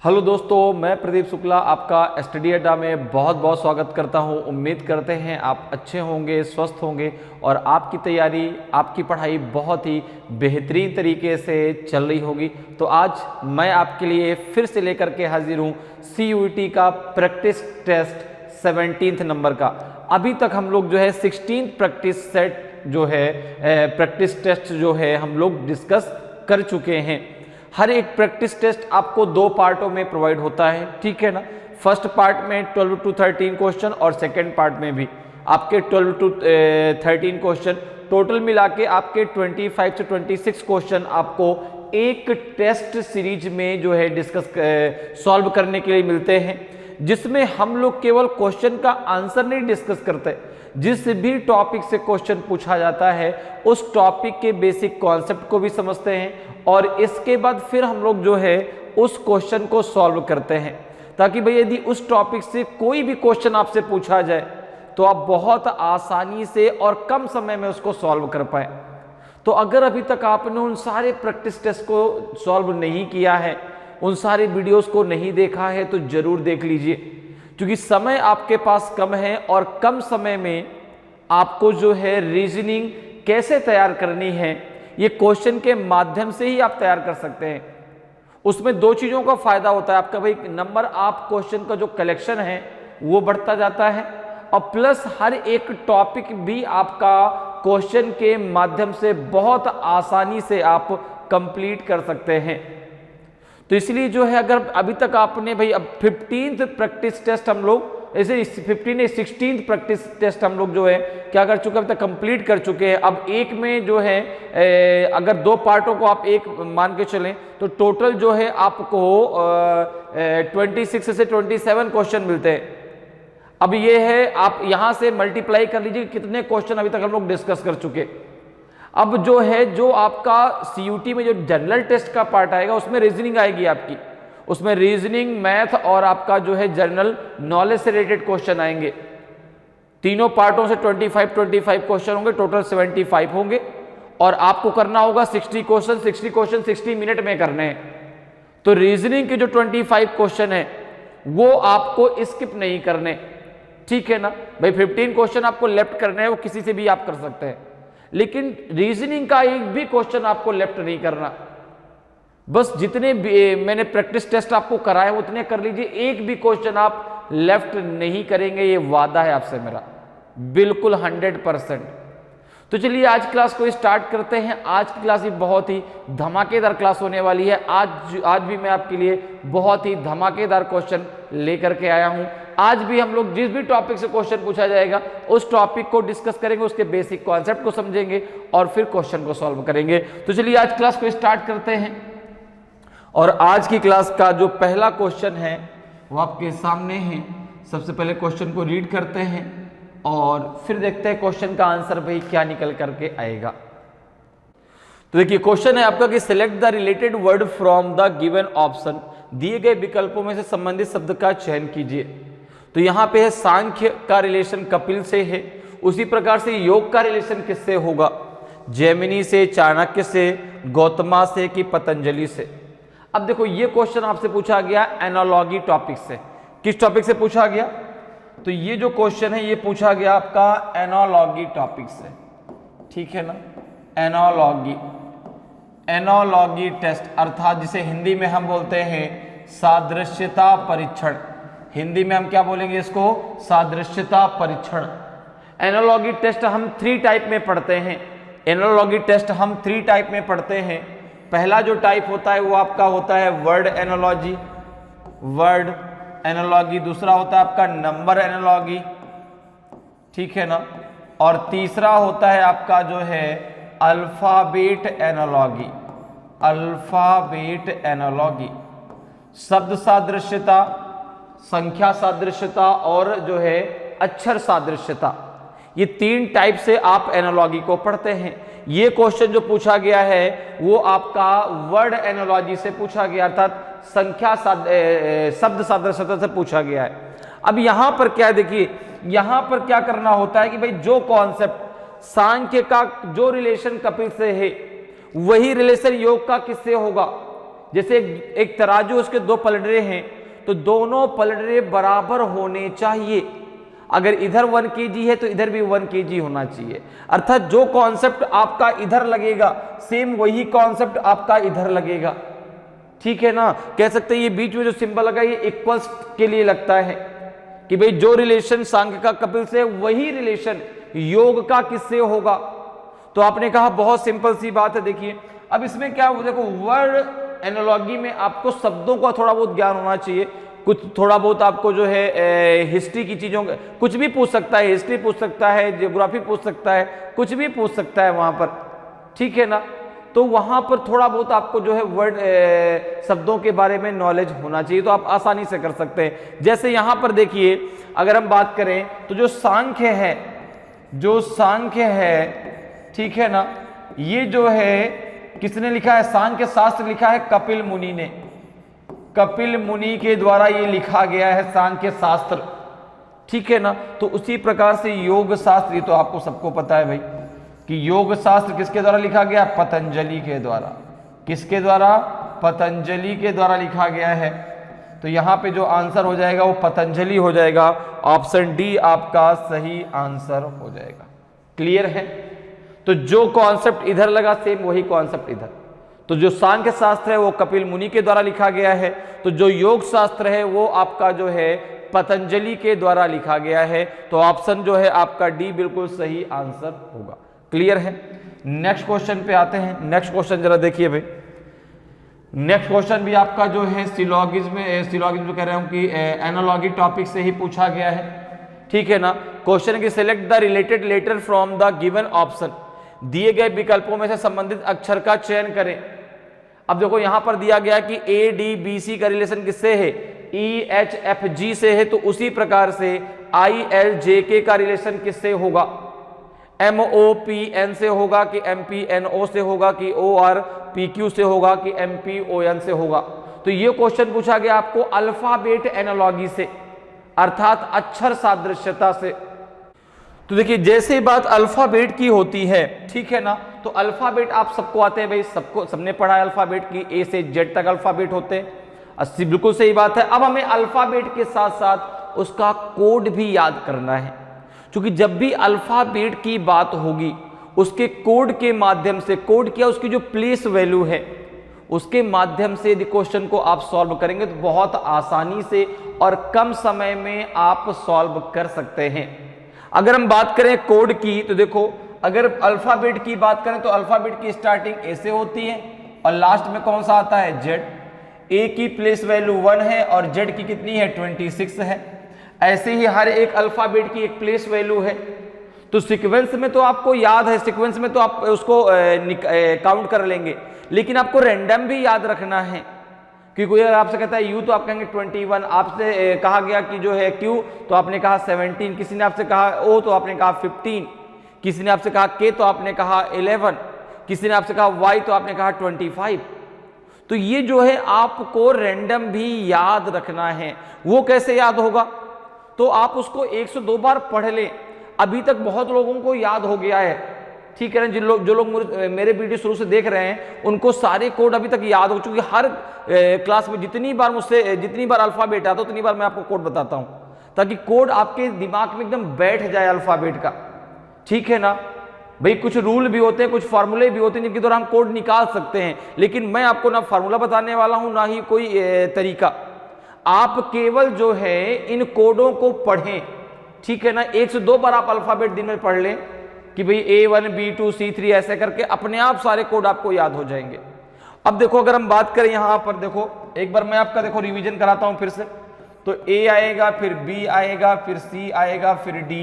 Hello दोस्तों, मैं प्रदीप शुक्ला आपका स्टडी अड्डा में बहुत बहुत स्वागत करता हूं। उम्मीद करते हैं आप अच्छे होंगे, स्वस्थ होंगे और आपकी तैयारी, आपकी पढ़ाई बहुत ही बेहतरीन तरीके से चल रही होगी। तो आज मैं आपके लिए फिर से लेकर के हाजिर हूं CUET का प्रैक्टिस टेस्ट 17 नंबर का। अभी तक हम लोग जो है 16 प्रैक्टिस सेट जो है प्रैक्टिस टेस्ट जो है हम लोग डिस्कस कर चुके हैं। हर एक प्रैक्टिस टेस्ट आपको 2 पार्टों में प्रोवाइड होता है, ठीक है ना। फर्स्ट पार्ट में 12 to 13 क्वेश्चन और सेकंड पार्ट में भी आपके 12 to 13 क्वेश्चन, टोटल मिला के आपके 25 से 26 क्वेश्चन आपको एक टेस्ट सीरीज में जो है डिस्कस सॉल्व करने के लिए मिलते हैं, जिसमें हम लोग केवल क्वेश्चन का आंसर नहीं डिस्कस करते। जिस भी टॉपिक से क्वेश्चन पूछा जाता है उस टॉपिक के बेसिक कॉन्सेप्ट को भी समझते हैं और इसके बाद फिर हम लोग जो है उस क्वेश्चन को सॉल्व करते हैं, ताकि भाई यदि उस टॉपिक से कोई भी क्वेश्चन आपसे पूछा जाए तो आप बहुत आसानी से और कम समय में उसको सॉल्व कर पाए। तो अगर अभी तक आपने उन सारे प्रैक्टिस टेस्ट को सॉल्व नहीं किया है, उन सारे वीडियोस को नहीं देखा है, तो जरूर देख लीजिए, क्योंकि समय आपके पास कम है और कम समय में आपको जो है रीजनिंग कैसे तैयार करनी है ये क्वेश्चन के माध्यम से ही आप तैयार कर सकते हैं। उसमें 2 चीजों का फायदा होता है आपका, भाई नंबर आप क्वेश्चन का जो कलेक्शन है वो बढ़ता जाता है और प्लस हर एक टॉपिक भी आपका क्वेश्चन के माध्यम से बहुत आसानी से आप कंप्लीट कर सकते हैं। तो इसलिए जो है अगर अभी तक आपने भाई अब 15th प्रैक्टिस टेस्ट हम लोग ऐसे 16th प्रैक्टिस टेस्ट हम लोग जो है क्या कर चुके हैं, अभी तक कंप्लीट कर चुके हैं। अब एक में जो है अगर 2 पार्टों को आप एक मान के चलें तो टोटल जो है आपको 26 से 27 क्वेश्चन मिलते हैं। अब ये है आप यहां से मल्टीप्लाई कर लीजिए कितने क्वेश्चन अभी तक हम लोग डिस्कस कर चुके। अब जो है जो आपका CUT में जो जनरल टेस्ट का पार्ट आएगा उसमें रीजनिंग आएगी आपकी, उसमें रीजनिंग, मैथ और आपका जो है जनरल नॉलेज से रिलेटेड क्वेश्चन आएंगे। तीनों पार्टों से 25 क्वेश्चन होंगे, टोटल 75 होंगे और आपको करना होगा 60 क्वेश्चन 60 मिनट में करने हैं। तो रीजनिंग के जो 25 क्वेश्चन है वो आपको स्किप नहीं करने, ठीक है ना भाई। 15 क्वेश्चन आपको लेफ्ट करने हैं, वो किसी से भी आप कर सकते हैं, लेकिन रीजनिंग का एक भी क्वेश्चन आपको लेफ्ट नहीं करना। बस जितने भी मैंने प्रैक्टिस टेस्ट आपको कराए उतने कर लीजिए, एक भी क्वेश्चन आप लेफ्ट नहीं करेंगे, ये वादा है आपसे मेरा, बिल्कुल 100%। तो चलिए आज क्लास को स्टार्ट करते हैं। आज की क्लास भी बहुत ही धमाकेदार क्लास होने वाली है। आज भी मैं आपके लिए बहुत ही धमाकेदार क्वेश्चन लेकर के आया हूं। आज भी हम लोग जिस भी टॉपिक से क्वेश्चन पूछा जाएगा उस टॉपिक को डिस्कस करेंगे, उसके बेसिक कॉन्सेप्ट को समझेंगे और फिर क्वेश्चन को सॉल्व करेंगे। तो चलिए आज क्लास को स्टार्ट करते हैं और आज की क्लास का जो पहला क्वेश्चन है वो आपके सामने है। सबसे पहले क्वेश्चन को रीड करते हैं और फिर देखते हैं क्वेश्चन का आंसर भाई क्या निकल करके आएगा। तो देखिए क्वेश्चन है आपका कि select the related word from the given option, दिए गए विकल्पों में से संबंधित शब्द का चयन कीजिए। तो यहां पे है सांख्य का रिलेशन कपिल से है, उसी प्रकार से योग का रिलेशन किससे होगा, जैमिनी से, चाणक्य से, गौतमा से कि पतंजलि से। अब देखो ये क्वेश्चन आपसे पूछा गया एनालॉजी टॉपिक से। किस टॉपिक से पूछा गया, तो ये जो क्वेश्चन है ये पूछा गया आपका एनालॉजी टॉपिक से, ठीक है ना। एनालॉजी टेस्ट अर्थात जिसे हिंदी में हम बोलते हैं सादृश्यता परीक्षण। हिंदी में हम क्या बोलेंगे इसको, सादृश्यता परीक्षण। एनालॉजी टेस्ट हम 3 टाइप में पढ़ते हैं। एनालॉजी टेस्ट हम 3 टाइप में पढ़ते हैं। पहला जो टाइप होता है वो आपका होता है वर्ड एनालॉजी, दूसरा होता है आपका नंबर एनालॉजी, ठीक है ना, और तीसरा होता है आपका जो है अल्फाबेट एनालॉजी। शब्द सादृश्यता, संख्या सादृश्यता और जो है अक्षर सादृश्यता, ये 3 टाइप से आप एनालॉजी को पढ़ते हैं। ये क्वेश्चन जो पूछा गया है वो आपका वर्ड एनालॉजी से पूछा गया, अर्थात शब्द सादृश्यता से पूछा गया है। अब यहां पर क्या देखिए, यहां पर क्या करना होता है कि भाई जो कॉन्सेप्ट सांख्य का जो रिलेशन कपिल से है वही रिलेशन योग का किससे होगा। जैसे एक तराजू, उसके दो पलड़े हैं, तो दोनों पलड़े बराबर होने चाहिए। अगर इधर 1 kg है तो इधर भी 1 kg होना चाहिए। अर्थात जो कॉन्सेप्ट आपका इधर लगेगा सेम वही कॉन्सेप्ट आपका इधर लगेगा। ठीक है ना, कह सकते हैं ये बीच में जो सिंबल लगा ये इक्वल्स के लिए लगता है कि भाई जो रिलेशन सांख्य का कपिल से वही रिलेशन योग का किससे होगा। तो आपने कहा बहुत सिंपल सी बात है। देखिए अब इसमें क्या हो, देखो वर्ड एनालॉजी में आपको शब्दों का थोड़ा बहुत ज्ञान होना चाहिए, कुछ थोड़ा बहुत आपको जो है हिस्ट्री की चीजों का कुछ भी पूछ सकता है, हिस्ट्री पूछ सकता है, ज्योग्राफी पूछ सकता है, कुछ भी पूछ सकता है वहां पर। ठीक है ना, तो वहां पर थोड़ा बहुत आपको जो है वर्ड शब्दों के बारे में नॉलेज होना चाहिए, तो आप आसानी से कर सकते हैं। जैसे यहां पर देखिए अगर हम बात करें तो जो सांख्य है, जो सांख्य है, ठीक है ना, ये जो है किसने लिखा है, सांख्य शास्त्र लिखा है कपिल मुनि ने। कपिल मुनि के द्वारा ये लिखा गया है सांख्य शास्त्र। ठीक है ना, तो उसी प्रकार से योग शास्त्र, ये तो आपको सबको पता है भाई कि योग शास्त्र किसके द्वारा लिखा गया, पतंजलि के द्वारा। किसके द्वारा, पतंजलि के द्वारा लिखा गया है। तो यहां पे जो आंसर हो जाएगा वो पतंजलि हो जाएगा। ऑप्शन डी आपका सही आंसर हो जाएगा। क्लियर है, तो जो कॉन्सेप्ट इधर लगा सेम वही कॉन्सेप्ट इधर। तो जो सांख्य शास्त्र है वो कपिल मुनि के द्वारा लिखा गया है, तो जो योग शास्त्र है वो आपका जो है पतंजलि के द्वारा लिखा गया है। तो ऑप्शन जो है आपका डी बिल्कुल सही आंसर होगा। क्लियर है, नेक्स्ट क्वेश्चन पे आते हैं। नेक्स्ट क्वेश्चन जरा देखिए भाई, नेक्स्ट क्वेश्चन भी आपका जो है सिलोगिज्म कह रहा हूं कि एनालॉजी टॉपिक से ही पूछा गया है। ठीक है ना, क्वेश्चन है कि select the related letter from the given option. दिए गए विकल्पों में से संबंधित अक्षर का चयन करें। अब देखो यहां पर दिया गया कि ए डी बी सी का रिलेशन किससे है, ई एच एफ जी से है, तो उसी प्रकार से आई एल जे के का रिलेशन किससे होगा, एम ओ पी एन से होगा कि एम पी एन ओ से होगा कि ओ आर पी क्यू से होगा कि एम पी ओ एन से होगा। तो ये क्वेश्चन पूछा गया आपको अल्फाबेट एनालॉजी से, अर्थात अक्षर सादृश्यता से। तो देखिए जैसे बात अल्फाबेट की होती है, ठीक है ना, तो अल्फाबेट आप सबको आते हैं भाई, सबने पढ़ा है अल्फाबेट की, ए से जेड तक अल्फाबेट होते हैं। 80 बिल्कुल सही बात है। अब हमें अल्फाबेट के साथ साथ उसका कोड भी याद करना है, क्योंकि जब भी अल्फाबेट की बात होगी उसके कोड के माध्यम से, कोड क्या उसकी जो प्लेस वैल्यू है उसके माध्यम से यदि क्वेश्चन को आप सॉल्व करेंगे तो बहुत आसानी से और कम समय में आप सॉल्व कर सकते हैं। अगर हम बात करें कोड की तो देखो, अगर अल्फाबेट की बात करें तो अल्फाबेट की स्टार्टिंग ए से होती है और लास्ट में कौन सा आता है, जेड। ए की प्लेस वैल्यू 1 है और जेड की कितनी है, 26 है। ऐसे ही हर एक अल्फाबेट की एक प्लेस वैल्यू है। तो सीक्वेंस में तो आपको याद है, सीक्वेंस में तो आप उसको काउंट कर लेंगे, लेकिन आपको रैंडम भी याद रखना है। क्योंकि कोई अगर आपसे कहता है यू तो आप कहेंगे 21, आपसे कहा गया कि जो है क्यू तो आपने कहा 17, किसी ने आपसे कहा ओ तो आपने कहा 15, किसी ने आपसे कहा के तो आपने कहा 11, किसी ने आपसे कहा वाई तो आपने कहा 25। तो ये जो है आपको रैंडम भी याद रखना है। वो कैसे याद होगा, तो आप उसको 102 बार पढ़ लें। अभी तक बहुत लोगों को याद हो गया है, ठीक है ना, जो लोग मेरे वीडियो शुरू से देख रहे हैं उनको सारे कोड अभी तक याद हो चुके। हर क्लास में जितनी बार अल्फाबेट आता है उतनी बार मैं आपको कोड बताता हूं, ताकि कोड आपके दिमाग में एकदम बैठ जाए अल्फाबेट का। ठीक है ना भाई, कुछ रूल भी होते हैं, कुछ फार्मूले भी होते हैं जिनके द्वारा हम कोड निकाल सकते हैं, लेकिन मैं आपको ना फार्मूला बताने वाला हूं ना ही कोई तरीका। आप केवल जो है इन कोडों को पढ़ें, ठीक है ना। 102 बार आप अल्फाबेट दिन में पढ़ लें कि भाई A1 B2 C3 ऐसे करके अपने आप सारे कोड आपको याद हो जाएंगे। अब देखो अगर हम बात करें यहां पर, देखो एक बार मैं आपका देखो रिवीजन कराता हूं फिर से। तो A आएगा, फिर B आएगा, फिर C आएगा, फिर D,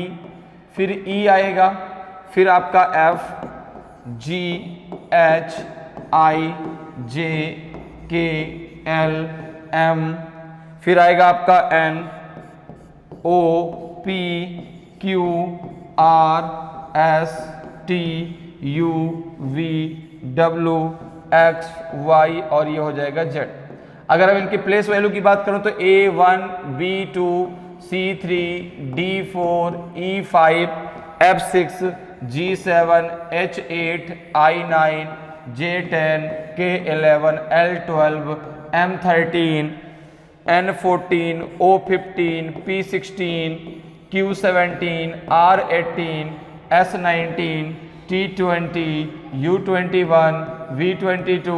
फिर E आएगा, फिर आपका F, G, H, I, J, K, L, M, फिर आएगा आपका N, O, P, Q, R, S, T, U, V, W, X, Y और ये हो जाएगा Z। अगर हम इनकी प्लेस वैल्यू की बात करूं तो A1, B2, C3, D4, E5, F6, G7, H8, I9, J10, K11, L12, M13, N14, O15, P16, Q17, R18, S19, T20, U21, V22,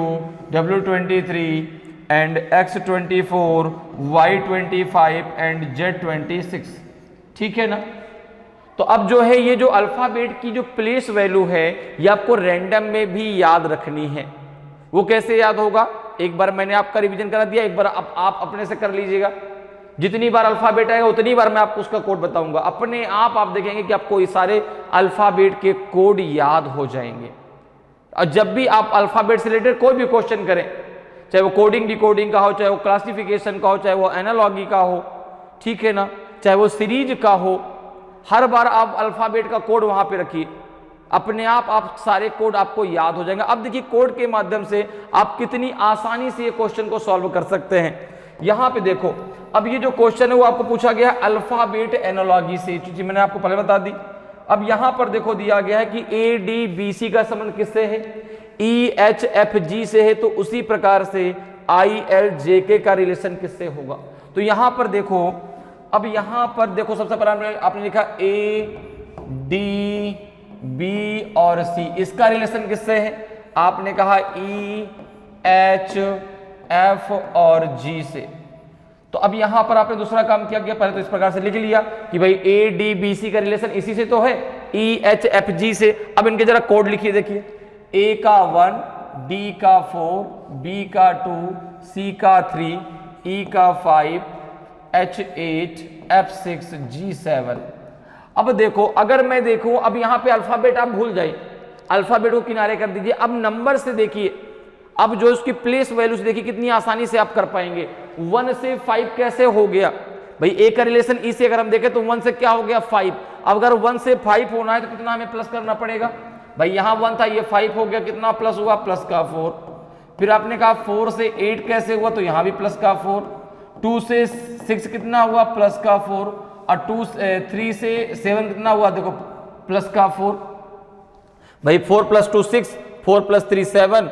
W23 and X24, Y25 and Z26। ठीक है ना। तो अब जो है ये जो अल्फाबेट की जो प्लेस वैल्यू है ये आपको रैंडम में भी याद रखनी है। वो कैसे याद होगा, एक बार मैंने आपका रिवीजन करा दिया, एक बार आप अपने से कर लीजिएगा। जितनी बार अल्फाबेट आएगा उतनी बार मैं आपको उसका कोड बताऊंगा। अपने आप देखेंगे कि आपको ये सारे अल्फाबेट के कोड याद हो जाएंगे। और जब भी आप अल्फाबेट से रिलेटेड कोई भी क्वेश्चन करें, चाहे वो कोडिंग डिकोडिंग का हो, चाहे वो क्लासिफिकेशन का हो, चाहे वो एनालॉगी का हो, ठीक है ना, चाहे वो सीरीज का हो, हर बार आप अल्फाबेट का कोड वहां पे रखिए। अपने आप सारे कोड आपको याद हो जाएंगे। अब देखिए कोड के माध्यम से आप कितनी आसानी से ये क्वेश्चन को सॉल्व कर सकते हैं। यहां पे देखो, अब ये जो क्वेश्चन है वो आपको पूछा गया है अल्फाबेट एनालॉगी से, क्योंकि मैंने आपको पहले बता दी। अब यहां पर देखो दिया गया है कि ए डी बी सी का संबंध किससे है, ई एच एफ जी से है, तो उसी प्रकार से आई एल जे के का रिलेशन किससे होगा। तो यहां पर देखो, अब यहां पर देखो सबसे पहले आपने लिखा ए डी बी और सी, इसका रिलेशन किससे है, आपने कहा ई एच एफ और जी से। तो अब यहां पर आपने दूसरा काम क्या किया, पहले तो इस प्रकार से लिख लिया कि भाई ए डी बी सी का रिलेशन इसी से तो है, ई एच एफ जी से। अब इनके जरा कोड लिखिए, देखिए ए का 1, डी का 4, बी का 2, सी का 3, ई का 5, H8, F6, G7। अब देखो, अगर मैं देखूं, अब यहां पे अल्फाबेट आप भूल जाइए, अल्फाबेट को किनारे कर दीजिए। अब नंबर से देखिए, अब जो इसकी प्लेस वैल्यू से देखिए कितनी आसानी से आप कर पाएंगे। 1 से 5 कैसे हो गया भाई, ए का रिलेशन ई से अगर हम देखें तो 1 से क्या हो गया 5। अब अगर 1 से 5 होना है तो कितना हमें प्लस करना पड़ेगा भाई, यहां 1 था, ये 5 हो गया, कितना प्लस हुआ, प्लस का 4। फिर आपने कहा 4 से 8 कैसे हुआ, तो यहां भी प्लस का 4। 2 से 6 कितना हुआ, प्लस का 4। और 3 से 7 कितना हुआ, देखो प्लस का 4 भाई। 4 + 2 6, 4 + 3 7,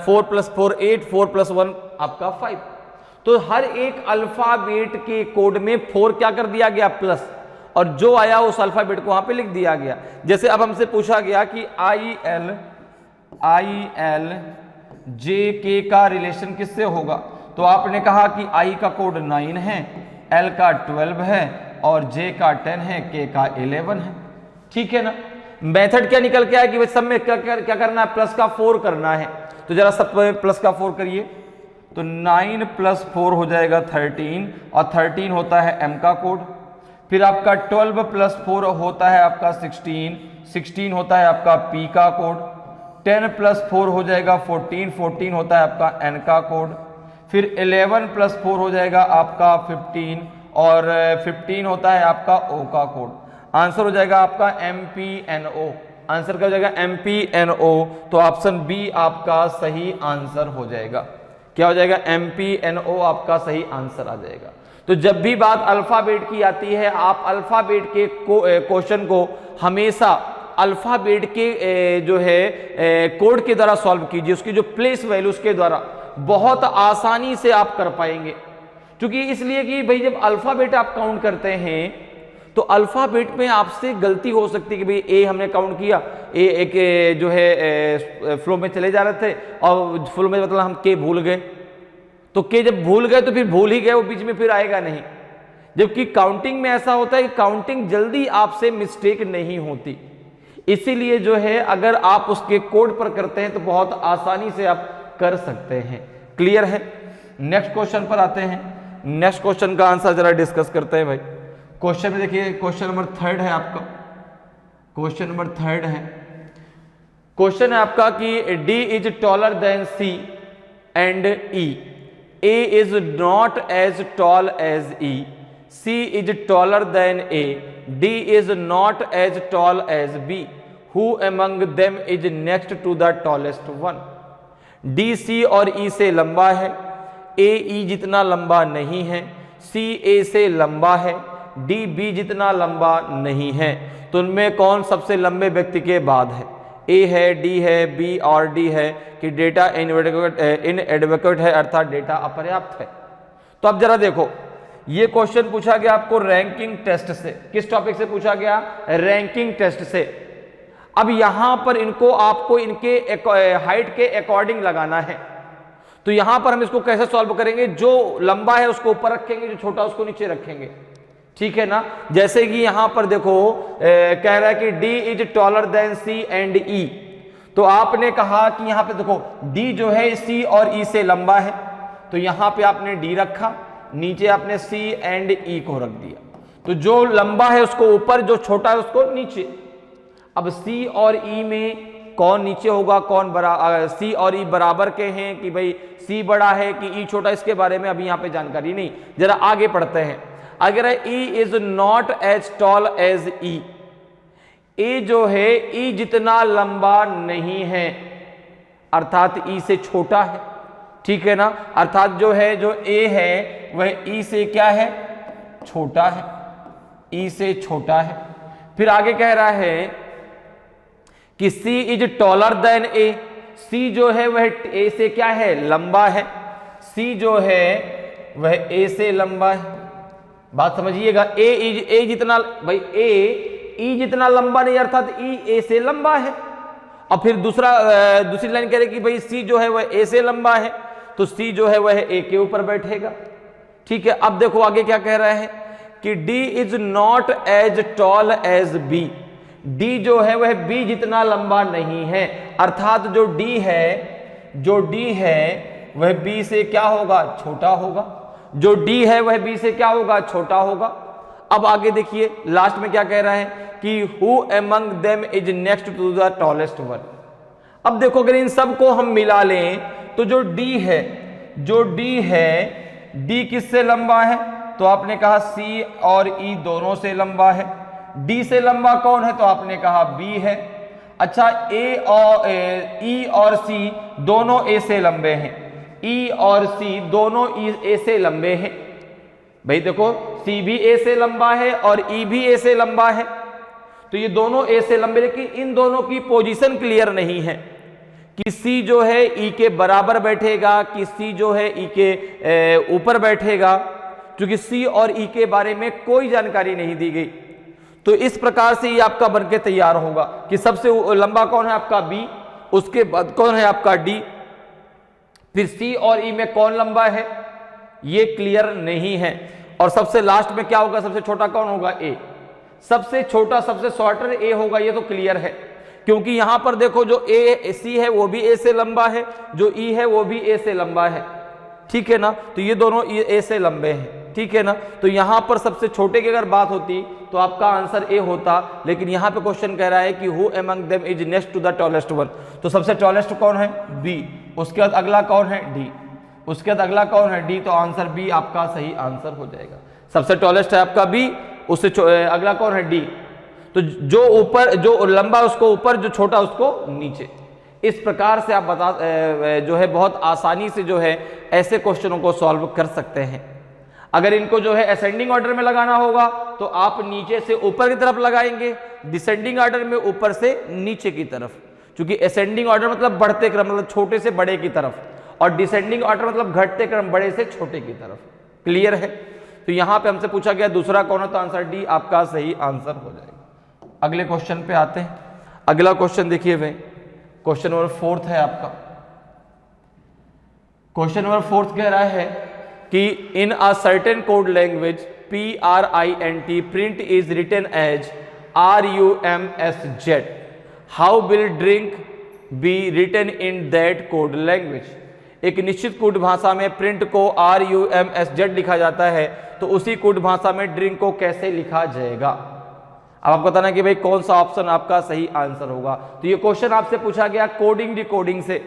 4 + 4 8, 4 + 1 आपका 5। तो हर एक अल्फाबेट के कोड में 4 क्या कर दिया गया, प्लस, और जो आया उस अल्फाबेट को वहां पे लिख दिया गया। जैसे अब हमसे पूछा गया कि आई एल जे के का रिलेशन किससे होगा, तो आपने कहा कि आई का कोड 9 है, एल का 12 है और जे का 10 है, के का 11 है। ठीक है ना। मेथड क्या निकल के आया कि सब में क्या करना है, प्लस का 4 करना है। तो जरा सब में प्लस का 4 करिए, तो 9 + 4 हो जाएगा 13, और 13 होता है एम का कोड। फिर आपका 12 + 4 होता है आपका 16, 16 होता है आपका पी का कोड। 10 + 4 हो जाएगा 14, 14 होता है आपका एन का कोड। फिर 11 + 4 हो जाएगा आपका 15, और 15 होता है आपका ओ का कोड। आंसर हो जाएगा आपका MPNO। आंसर क्या हो जाएगा, MPNO। तो ऑप्शन बी आपका सही आंसर हो जाएगा। क्या हो जाएगा, MPNO आपका सही आंसर आ जाएगा। तो जब भी बात अल्फाबेट की आती है, आप अल्फाबेट के क्वेश्चन को हमेशा अल्फाबेट के जो है कोड के द्वारा सॉल्व कीजिए, उसकी जो प्लेस वैल्यूज के द्वारा बहुत आसानी से आप कर पाएंगे। क्योंकि इसलिए कि भाई जब अल्फाबेट आप काउंट करते हैं तो अल्फाबेट में आपसे गलती हो सकती है कि भाई ए हमने काउंट किया, ए एक जो है फ्लो में चले जा रहे थे और फ्लो में मतलब हम के भूल गए, तो के जब भूल गए तो फिर भूल ही गए, वो बीच में फिर आएगा नहीं। जबकि काउंटिंग में ऐसा होता है कि काउंटिंग जल्दी आपसे मिस्टेक नहीं होती, इसीलिए जो है अगर आप उसके कोड पर करते हैं तो बहुत आसानी से आप कर सकते हैं। क्लियर है। नेक्स्ट क्वेश्चन पर आते हैं। नेक्स्ट क्वेश्चन का आंसर जरा डिस्कस करते हैं भाई। क्वेश्चन में देखिए, क्वेश्चन नंबर 3 है आपका। क्वेश्चन नंबर 3 है, क्वेश्चन है आपका कि D is taller than C and E, A is not as tall as E, C is taller than A, D is not as tall as B, who among them is next to the tallest one. D C और E से लंबा है, ए ई जितना लंबा नहीं है, सी ए से लंबा है, डी बी जितना लंबा नहीं है, तो उनमें कौन सबसे लंबे व्यक्ति के बाद है। ए है, डी है, बी और डी है कि डेटा इनएडेक्वेट है, अर्थात डेटा अपर्याप्त है। तो अब जरा देखो, ये क्वेश्चन पूछा गया आपको रैंकिंग टेस्ट से। किस टॉपिक से पूछा गया? रैंकिंग टेस्ट से। अब यहां पर इनको आपको इनके हाइट के अकॉर्डिंग लगाना है। तो यहां पर हम इसको कैसे सॉल्व करेंगे? जो लंबा है उसको ऊपर रखेंगे, जो छोटा उसको नीचे रखेंगे, ठीक है ना। जैसे कि यहां पर देखो कह रहा है कि D is taller then C and E। तो आपने कहा कि यहां पे देखो D जो है C और E से लंबा है, तो यहां पे आपने D रखा, नीचे आपने C एंड E को रख दिया। तो जो लंबा है उसको ऊपर, जो छोटा है उसको नीचे। अब C और E में कौन नीचे होगा, कौन C और E बराबर के हैं कि भाई C बड़ा है कि E छोटा, इसके बारे में अभी यहां पे जानकारी नहीं। जरा आगे पढ़ते हैं। अगर E is not as tall as E, A जो है E जितना लंबा नहीं है, अर्थात E से छोटा है, ठीक है ना। अर्थात जो है जो A है वह E से क्या है? छोटा है, E से छोटा है। फिर आगे कह रहा है कि C is taller then A, C जो है वह A से क्या है? लंबा है। C जो है वह A से लंबा है। बात समझिएगा, A जितना भाई E जितना लंबा नहीं, अर्थात E A से लंबा है। और फिर दूसरी लाइन कह रही कि भाई C जो है वह A से लंबा है, तो C जो है वह A के ऊपर बैठेगा, ठीक है। अब देखो आगे क्या कह रहा है कि D is not as tall as B, D जो है वह B जितना लंबा नहीं है, अर्थात जो D है वह B से क्या होगा? छोटा होगा। जो D है वह B से क्या होगा? छोटा होगा। अब आगे देखिए लास्ट में क्या कह रहा है कि who among them is next to the tallest one. अब देखो अगर इन सब को हम मिला लें तो जो D है D किससे लंबा है? तो आपने कहा C और E दोनों से लंबा है। D से लंबा कौन है? तो आपने कहा B है। अच्छा, E और C दोनों A से लंबे हैं, E और C दोनों A से लंबे हैं। भाई देखो C भी A से लंबा है और E भी A से लंबा है, तो ये दोनों A से लंबे, लेकिन इन दोनों की पोजीशन क्लियर नहीं है कि C जो है E के बराबर बैठेगा कि C जो है E के ऊपर बैठेगा, क्योंकि C और E के बारे में कोई जानकारी नहीं दी गई। तो इस प्रकार से ये आपका बनके तैयार होगा कि सबसे लंबा कौन है? आपका B, उसके बाद कौन है? आपका D, फिर C और E में कौन लंबा है? ये क्लियर नहीं है। और सबसे लास्ट में क्या होगा? सबसे छोटा कौन होगा? A। सबसे छोटा, सबसे शॉर्टर A होगा, ये तो क्लियर है, क्योंकि यहां पर देखो जो C है वो भी A से लंबा है, जो E है वो भी A से लंबा है, ठीक है ना। तो ये दोनों A से लंबे हैं, ठीक है ना। तो यहां पर सबसे छोटे की अगर बात होती तो आपका आंसर A होता, लेकिन यहां पे क्वेश्चन कह रहा है कि who among them is next to the tallest one. तो सबसे टॉलेस्ट कौन है? B। उसके बाद अगला कौन है? D। उसके बाद अगला कौन है? D। तो आंसर B आपका सही आंसर हो जाएगा। सबसे टॉलेस्ट है आपका B, उससे अगला कौन है? D। तो जो ऊपर, जो लंबा उसको ऊपर, जो छोटा उसको नीचे। इस प्रकार से आप जो है बहुत आसानी से जो है ऐसे क्वेश्चनों को सॉल्व कर सकते हैं। अगर इनको जो है असेंडिंग ऑर्डर में लगाना होगा तो आप नीचे से ऊपर की तरफ लगाएंगे, डिसेंडिंग ऑर्डर में ऊपर से नीचे की तरफ, क्योंकि असेंडिंग ऑर्डर मतलब बढ़ते क्रम, मतलब छोटे से बड़े की तरफ, और डिसेंडिंग ऑर्डर मतलब घटते क्रम, बड़े से छोटे की तरफ। क्लियर है? तो यहां पे हमसे पूछा गया दूसरा कौन है, तो आंसर डी आपका सही आंसर हो जाएगा। अगले क्वेश्चन पे आते हैं। अगला क्वेश्चन देखिए भाई, क्वेश्चन नंबर 4 है आपका। क्वेश्चन नंबर 4 कह रहा है कि in a certain code language PRINT print is written as RUMSZ, how will drink be written in that code language. एक निश्चित कोड भाषा में प्रिंट को RUMSZ लिखा जाता है, तो उसी कोड भाषा में ड्रिंक को कैसे लिखा जाएगा। अब आपको बताना कि भाई कौन सा ऑप्शन आपका सही आंसर होगा। तो ये क्वेश्चन आपसे पूछा गया कोडिंग डिकोडिंग से,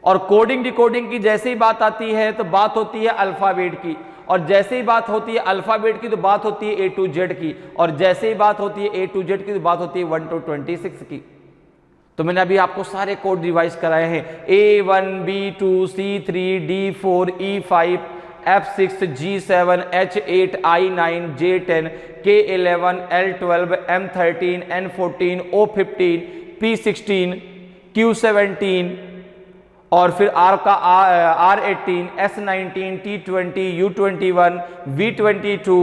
और कोडिंग डिकोडिंग की जैसे ही बात आती है तो बात होती है अल्फाबेट की, और जैसे ही बात होती है अल्फाबेट की तो बात होती है A to Z की, और जैसे ही बात होती है A to Z की तो बात होती है 1 to 26 की। तो मैंने अभी आपको सारे कोड रिवाइज कराए हैं, A1 B2 C3 D4 E5 F6 G7 H8 I9 J10 K11 L12 M13 N14 O15 P16 Q17 और फिर R का R18, S19, T20, U21, V22,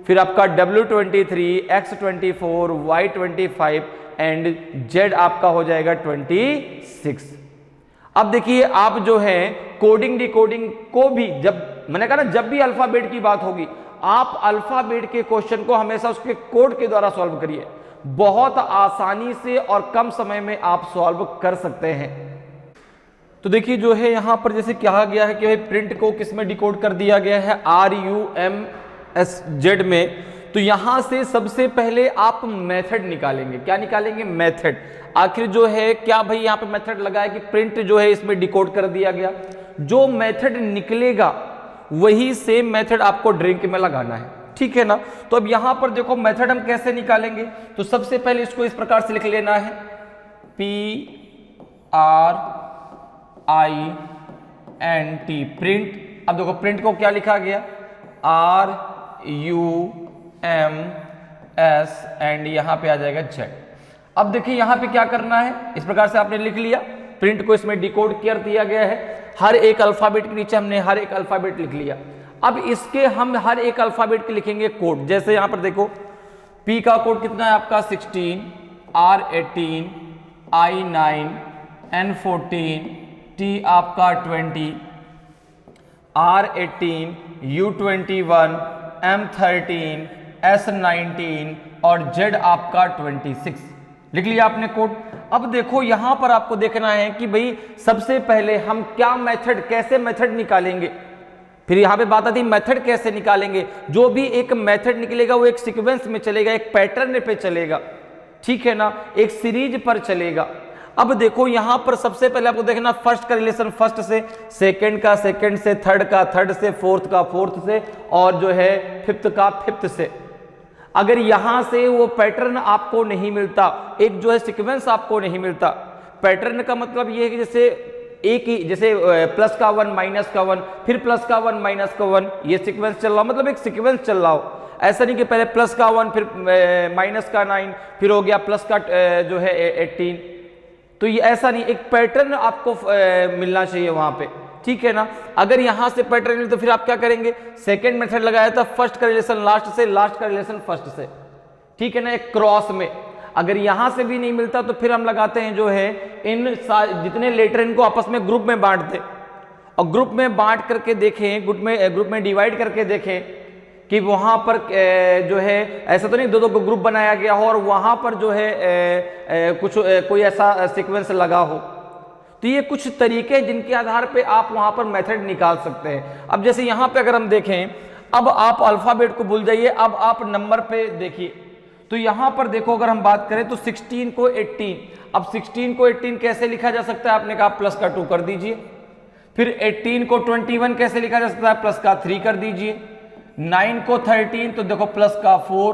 फिर आपका W23, X24, Y25 and Z आपका हो जाएगा 26। अब देखिए आप जो है कोडिंग डिकोडिंग को भी, जब मैंने कहा ना जब भी अल्फाबेट की बात होगी आप अल्फाबेट के क्वेश्चन को हमेशा उसके कोड के द्वारा सॉल्व करिए, बहुत आसानी से और कम समय में आप सॉल्व कर सकते हैं। तो देखिए जो है यहां पर जैसे कहा गया है कि भाई प्रिंट को किस में डिकोड कर दिया गया है, RUMSZ में। तो यहां से सबसे पहले आप मेथड निकालेंगे। क्या निकालेंगे? मेथड। आखिर जो है क्या भाई यहां पे मेथड लगा है कि प्रिंट जो है इसमें डिकोड कर दिया गया, जो मेथड निकलेगा वही सेम मेथड आपको ड्रिंक में लगाना है, ठीक है ना। तो अब यहां पर देखो मेथड हम कैसे निकालेंगे, तो सबसे पहले इसको इस प्रकार से लिख लेना है PRINT, प्रिंट। अब देखो प्रिंट को क्या लिखा गया, RUMS एंड यहां पे आ जाएगा Z। अब देखिए यहां पे क्या करना है, इस प्रकार से आपने लिख लिया, प्रिंट को इसमें डिकोड कर दिया गया है, हर एक अल्फाबेट के नीचे हमने हर एक अल्फाबेट लिख लिया। अब इसके हम हर एक अल्फाबेट के लिखेंगे कोड। जैसे यहां पर देखो P का कोड कितना है आपका 16, R18, I9, N14, T आपका 20, R18, U21, M13, S19 और Z आपका 26। लिख लिया आपने कोड। अब देखो यहां पर आपको देखना है कि भाई सबसे पहले हम क्या मेथड, कैसे मेथड निकालेंगे। फिर यहां पे बात आती है मेथड कैसे निकालेंगे। जो भी एक मेथड निकलेगा वो एक सीक्वेंस में चलेगा, एक पैटर्न पे चलेगा, ठीक है ना, एक सीरीज पर चलेगा। अब देखो यहां पर सबसे पहले आपको देखना फर्स्ट का रिलेशन फर्स्ट से, सेकंड का सेकंड से, थर्ड का थर्ड से, फोर्थ का फोर्थ से और जो है फिफ्थ का फिफ्थ से। अगर यहां से वो पैटर्न आपको नहीं मिलता, एक जो है सीक्वेंस आपको नहीं मिलता, पैटर्न का मतलब ये है कि जैसे एक ही, जैसे प्लस का 1 माइनस का 1 फिर प्लस का 1 माइनस का 1, ये सीक्वेंस चल रहा हो, मतलब एक सीक्वेंस चल रहा हो। ऐसा नहीं कि पहले प्लस का 1 फिर माइनस का 9 फिर हो गया प्लस का जो है 18। तो ये ऐसा नहीं, एक पैटर्न आपको मिलना चाहिए वहां पे, ठीक है ना। अगर यहां से पैटर्न मिले तो फिर आप क्या करेंगे, सेकंड मेथड लगाया था, फर्स्ट का रिलेशन लास्ट से, लास्ट का रिलेशन फर्स्ट से, ठीक है ना, एक क्रॉस में। अगर यहां से भी नहीं मिलता तो फिर हम लगाते हैं जो है इन जितने लेटर इनको आपस में ग्रुप में बांट दे और ग्रुप में बांट करके देखें, ग्रुप में डिवाइड करके देखें कि वहां पर जो है ऐसा तो नहीं दो दो ग्रुप बनाया गया हो और वहां पर जो है कुछ कोई ऐसा सीक्वेंस लगा हो। तो ये कुछ तरीके जिनके आधार पे आप वहां पर मेथड निकाल सकते हैं। अब जैसे यहां पे अगर हम देखें, अब आप अल्फाबेट को भूल जाइए, अब आप नंबर पे देखिए। तो यहां पर देखो अगर हम बात करें तो 16 को 18, अब 16 को 18 कैसे लिखा जा सकता है, आपने कहा प्लस का 2 कर दीजिए। फिर 18 को 21 कैसे लिखा जा सकता है, प्लस का 3 कर दीजिए। 9 को 13 तो देखो प्लस का 4,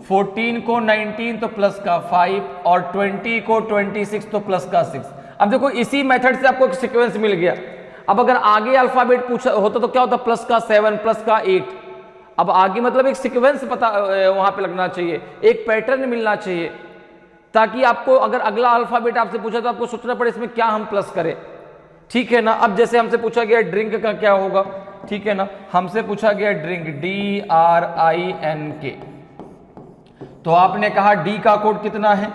14 को 19 तो प्लस का 5 और 20 को 26 तो प्लस का 6। अब देखो इसी मेथड से आपको एक सीक्वेंस मिल गया। अब अगर आगे अल्फाबेट पूछा होता तो क्या होता, प्लस का 7 प्लस का 8। अब आगे मतलब एक सीक्वेंस पता वहां पे लगना चाहिए, एक पैटर्न मिलना चाहिए, ताकि आपको अगर अगला अल्फाबेट आपसे पूछा तो आपको सोचना पड़े इसमें क्या हम प्लस करें, ठीक है ना। अब जैसे हमसे पूछा गया ड्रिंक का क्या होगा, ठीक है ना, हमसे पूछा गया ड्रिंक DRINK, तो आपने कहा डी का कोड कितना है,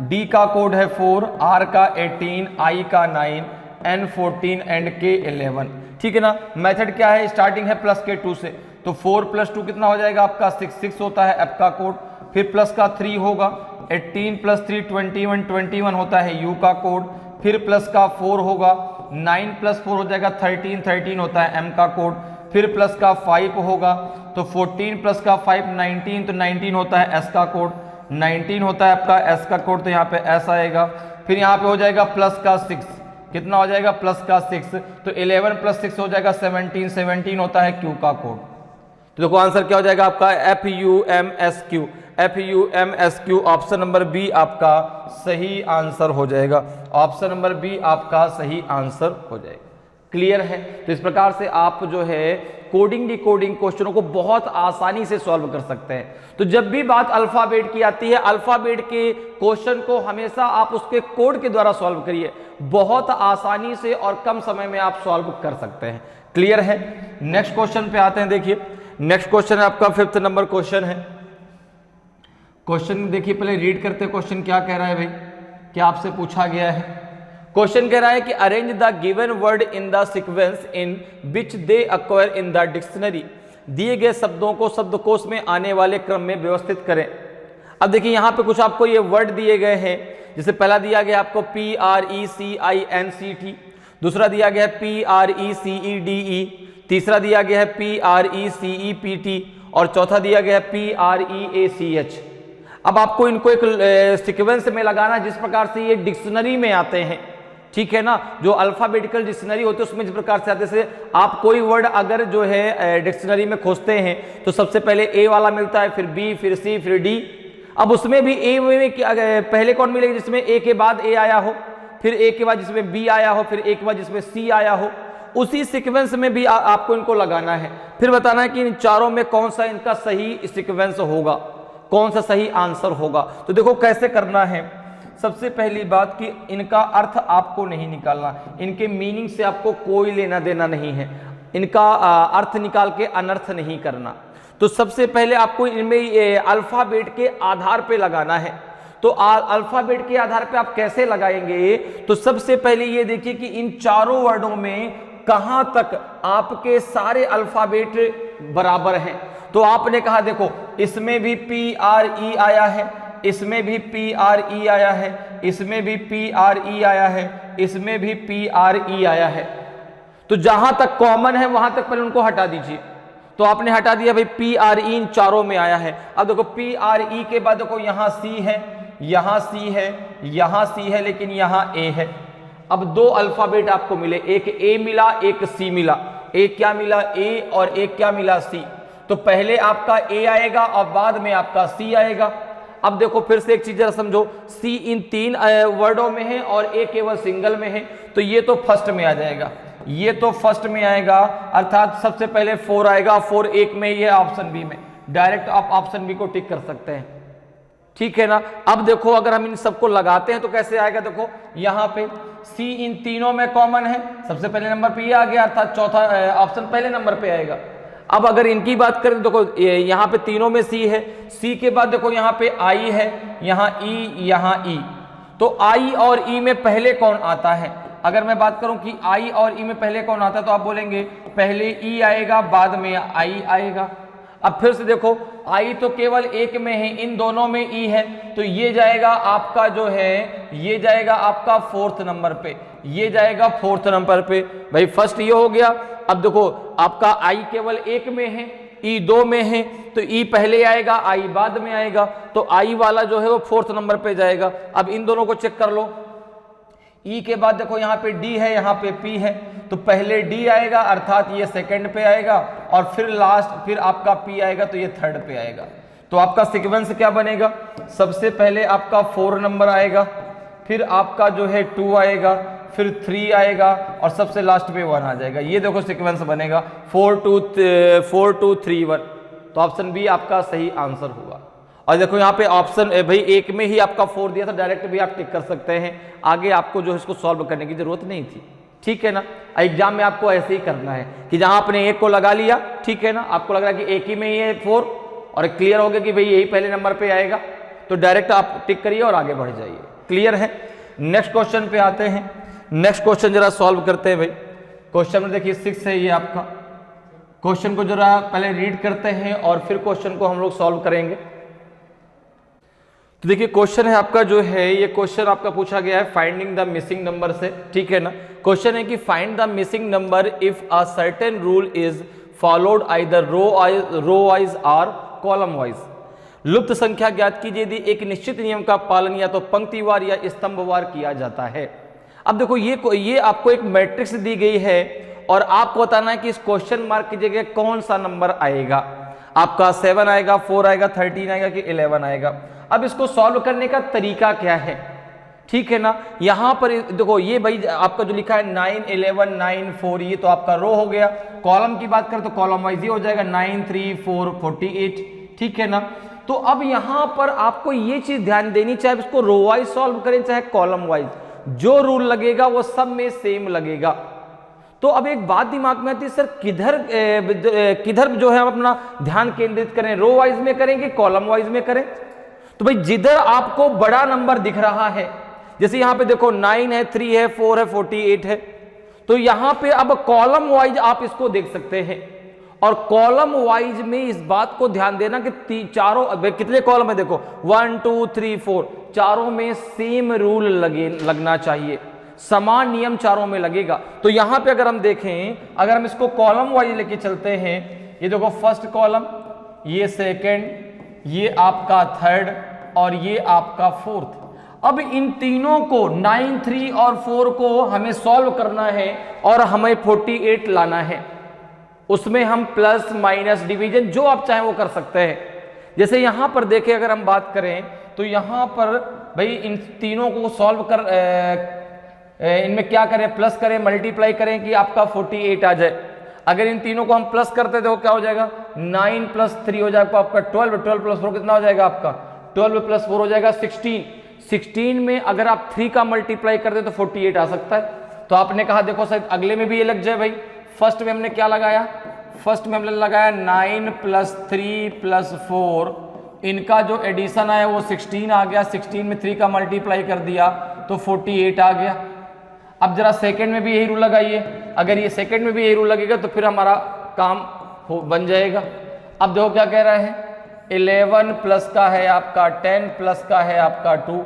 डी का कोड है 4, R का 18, I का 9, N14 एंड K 11, ठीक है ना। मेथड क्या है, स्टार्टिंग है प्लस के 2 से, तो 4 + 2 कितना हो जाएगा आपका 6 होता है F का कोड। फिर प्लस का 3 होगा, 18 + 3 21 होता है U का कोड। फिर प्लस का 4 होगा, 9 + 4 हो जाएगा 13 होता है M का कोड। फिर प्लस का 5 होगा तो 14 + 5 19 तो 19 होता है S का कोड, 19 होता है आपका S का कोड, तो यहाँ पे S आएगा। फिर यहाँ पे हो जाएगा प्लस का 6, कितना हो जाएगा प्लस का 6, तो 11 + 6 हो जाएगा 17 होता है Q का कोड। तो देखो आंसर क्या हो जाएगा आपका FUMSQ, ऑप्शन नंबर बी आपका सही आंसर हो जाएगा, ऑप्शन नंबर बी आपका सही आंसर हो जाएगा। क्लियर है? तो इस प्रकार से आप जो है कोडिंग डिकोडिंग क्वेश्चनों को बहुत आसानी से सॉल्व कर सकते हैं। तो जब भी बात अल्फाबेट की आती है, अल्फाबेट के क्वेश्चन को हमेशा आप उसके कोड के द्वारा सॉल्व करिए, बहुत आसानी से और कम समय में आप सॉल्व कर सकते हैं। क्लियर है? नेक्स्ट क्वेश्चन पे आते हैं। देखिए नेक्स्ट क्वेश्चन है आपका 5th नंबर क्वेश्चन है। क्वेश्चन देखिए पहले रीड करते हैं, क्वेश्चन क्या कह रहा है भाई, क्या आपसे पूछा गया है। क्वेश्चन कह रहा है कि arrange the given word in the sequence in which they acquire in the dictionary. दिए गए शब्दों को शब्दकोश में आने वाले क्रम में व्यवस्थित करें। अब देखिए यहाँ पे कुछ आपको ये वर्ड दिए गए हैं, जैसे पहला दिया गया आपको PRECINCT, दूसरा दिया गया है PRECEDE, तीसरा दिया गया है PRECEPT और चौथा दिया गया है PREACH। अब आपको इनको एक सीक्वेंस में लगाना जिस प्रकार से ये डिक्शनरी में आते हैं, ठीक है ना, जो अल्फाबेटिकल डिक्शनरी होती है उसमें जिस प्रकार से आते हैं। आप कोई वर्ड अगर जो है डिक्शनरी में खोजते हैं तो सबसे पहले ए वाला मिलता है, फिर बी, फिर सी, फिर डी। अब उसमें भी ए में पहले कौन मिलेगा, जिसमें ए के बाद ए आया हो, फिर ए के बाद जिसमें बी आया हो, फिर ए के बाद जिसमें सी आया हो, उसी सीक्वेंस में भी आपको इनको लगाना है। फिर बताना है कि इन चारों में कौन सा इनका सही सीक्वेंस होगा, कौन सा सही आंसर होगा। तो देखो कैसे करना है। सबसे पहली बात कि इनका अर्थ आपको नहीं निकालना, इनके मीनिंग से आपको कोई लेना देना नहीं है, इनका अर्थ निकाल के अनर्थ नहीं करना। तो सबसे पहले आपको इनमें अल्फाबेट के आधार पे लगाना है। तो अल्फाबेट के आधार पे आप कैसे लगाएंगे, तो सबसे पहले ये देखिए कि इन चारों वर्डों में कहां तक आपके सारे अल्फाबेट बराबर हैं। तो आपने कहा देखो इसमें भी PRE आया है, इसमें भी PRE आया है, इसमें भी PRE आया है, इसमें भी PRE आया है। तो जहां तक कॉमन है वहां तक पहले उनको हटा दीजिए। तो आपने हटा दिया भाई, PRE इन चारों में आया है। अब देखो PRE के बाद देखो यहां C है, यहां C है, यहां C है, लेकिन यहां A है। अब दो अल्फाबेट आपको मिले, एक A मिला, एक C मिला। एक क्या मिला, A, और एक क्या मिला, C। तो पहले आपका A आएगा और बाद में आपका C आएगा। अब देखो फिर से एक चीज जरा समझो, C इन 3 वर्डों में है और A केवल सिंगल में है, तो ये तो फर्स्ट में आ जाएगा, ये तो फर्स्ट में आएगा, अर्थात सबसे पहले 4 आएगा। 4 एक में, ये ऑप्शन बी में। डायरेक्ट आप ऑप्शन बी को टिक कर सकते हैं, ठीक है ना। अब देखो अगर हम इन सबको लगाते हैं तो कैसे आएगा, देखो यहाँ पे C इन तीनों में कॉमन है, सबसे पहले नंबर पे ये आ गया, अर्थात चौथा ऑप्शन पहले नंबर पे आएगा। अब अगर इनकी बात करें तो देखो यहाँ पे तीनों में C है, C के बाद देखो यहाँ पे I है, यहाँ E, यहाँ E। तो I और E में पहले कौन आता है, अगर मैं बात करूं कि I और E में पहले कौन आता है, तो आप बोलेंगे पहले E आएगा, बाद में I आएगा। अब फिर से देखो I तो केवल एक में है, इन दोनों में E है, तो ये जाएगा आपका जो है, ये जाएगा आपका 4th नंबर पे, ये जाएगा 4th नंबर पे। भाई फर्स्ट ये हो गया। अब देखो आपका I केवल एक में है, E 2 में है, तो E पहले आएगा, I बाद में आएगा, तो I वाला जो है वो 4th नंबर पे जाएगा। अब इन दोनों को चेक कर लो, E के बाद देखो यहाँ पे D है, यहाँ पे P है, तो पहले D आएगा, अर्थात ये सेकंड पे आएगा, और फिर लास्ट फिर आपका P आएगा, तो ये 3rd पे आएगा। तो आपका सीक्वेंस क्या बनेगा, सबसे पहले आपका 4 नंबर आएगा, फिर आपका जो है 2 आएगा, फिर 3 आएगा, और सबसे लास्ट पे 1 आ जाएगा। ये देखो सीक्वेंस बनेगा 4 2 3 1। तो ऑप्शन बी आपका सही आंसर होगा। और देखो यहाँ पे ऑप्शन भाई एक में ही आपका 4 दिया था, डायरेक्ट भी आप टिक कर सकते हैं, आगे आपको जो है इसको सॉल्व करने की जरूरत नहीं थी, ठीक है ना। एग्जाम में आपको ऐसे ही करना है कि जहां आपने एक को लगा लिया, ठीक है ना, आपको लग रहा है कि एक ही में ही है 4, और क्लियर हो गया कि भाई यही पहले नंबर पे आएगा, तो डायरेक्ट आप टिक करिए और आगे बढ़ जाइए। क्लियर है? नेक्स्ट क्वेश्चन पे आते हैं। नेक्स्ट क्वेश्चन जरा सॉल्व करते हैं भाई। क्वेश्चन में देखिए 6 है ये आपका। क्वेश्चन को जरा पहले रीड करते हैं और फिर क्वेश्चन को हम लोग सॉल्व करेंगे। तो देखिए क्वेश्चन है आपका जो है, ये क्वेश्चन आपका पूछा गया है फाइंडिंग द मिसिंग नंबर से, ठीक है ना। क्वेश्चन है कि find the missing number if a certain rule is followed either row wise or column wise. लुप्त संख्या ज्ञात कीजिए यदि एक निश्चित नियम का पालन या तो पंक्तिवार या स्तंभवार किया जाता है। अब देखो ये आपको एक मैट्रिक्स दी गई है और आपको बताना है कि इस क्वेश्चन मार्क की जगह कौन सा नंबर आएगा। आपका 7 आएगा, 4 आएगा, 13 आएगा कि 11 आएगा। अब इसको सॉल्व करने का तरीका क्या है, ठीक है ना। यहां पर देखो ये भाई आपका जो लिखा है 9 11 9 4, ये तो आपका रो हो गया। कॉलम की बात करें तो कॉलम वाइज ही हो जाएगा 9 3 4 48, ठीक है ना। तो अब यहां पर आपको ये चीज ध्यान देनी, चाहे इसको रो वाइज सॉल्व करें चाहे कॉलम वाइज, जो रूल लगेगा वो सब में सेम लगेगा। तो अब एक बात दिमाग में आती है, सर किधर जो है हम अपना ध्यान केंद्रित करें, रो वाइज में करें कि कॉलम वाइज में करें। तो भाई जिधर आपको बड़ा नंबर दिख रहा है, जैसे यहां पे देखो 9 है 3 है 4 है 48 है, तो यहां पे अब कॉलम वाइज आप इसको देख सकते हैं। और कॉलम वाइज में इस बात को ध्यान देना कि चारों कितने कॉलम है, देखो 1 2 3 4, चारों में सेम रूल लगना चाहिए, समान नियम चारों में लगेगा। तो यहां पे अगर हम देखें, अगर हम इसको कॉलम वाइज लेके चलते हैं, ये देखो फर्स्ट कॉलम, ये सेकंड, ये आपका थर्ड और ये आपका फोर्थ। अब इन तीनों को 9 3 और 4 को हमें सॉल्व करना है और हमें 48 लाना है। उसमें हम प्लस माइनस डिवीजन जो आप चाहें वो कर सकते हैं। जैसे यहां पर देखें, अगर हम बात करें तो यहां पर भाई इन तीनों को सॉल्व कर इनमें क्या करें, प्लस करें मल्टीप्लाई करें कि आपका 48 आ जाए। अगर इन तीनों को हम प्लस करते तो क्या हो जाएगा, 9 + 3 हो जाएगा आपका 12, 12 + 4 कितना हो जाएगा आपका 12 + 4 हो जाएगा 16। 16 में अगर आप 3 का मल्टीप्लाई कर दे तो 48 आ सकता है। तो आपने कहा देखो शायद अगले में भी ये लग जाए। भाई फर्स्ट में हमने क्या लगाया, फर्स्ट में हमने लगाया 9 + 3 + 4, इनका जो एडिशन आया वो 16 आ गया। 16 में 3 का मल्टीप्लाई कर दिया तो 48 आ गया। अब जरा सेकंड में भी यही रूल लगाइए, अगर ये सेकंड में भी यही रूल लगेगा तो फिर हमारा काम बन जाएगा। अब देखो क्या कह रहा है, 11 प्लस का है आपका 10 प्लस का है आपका 2,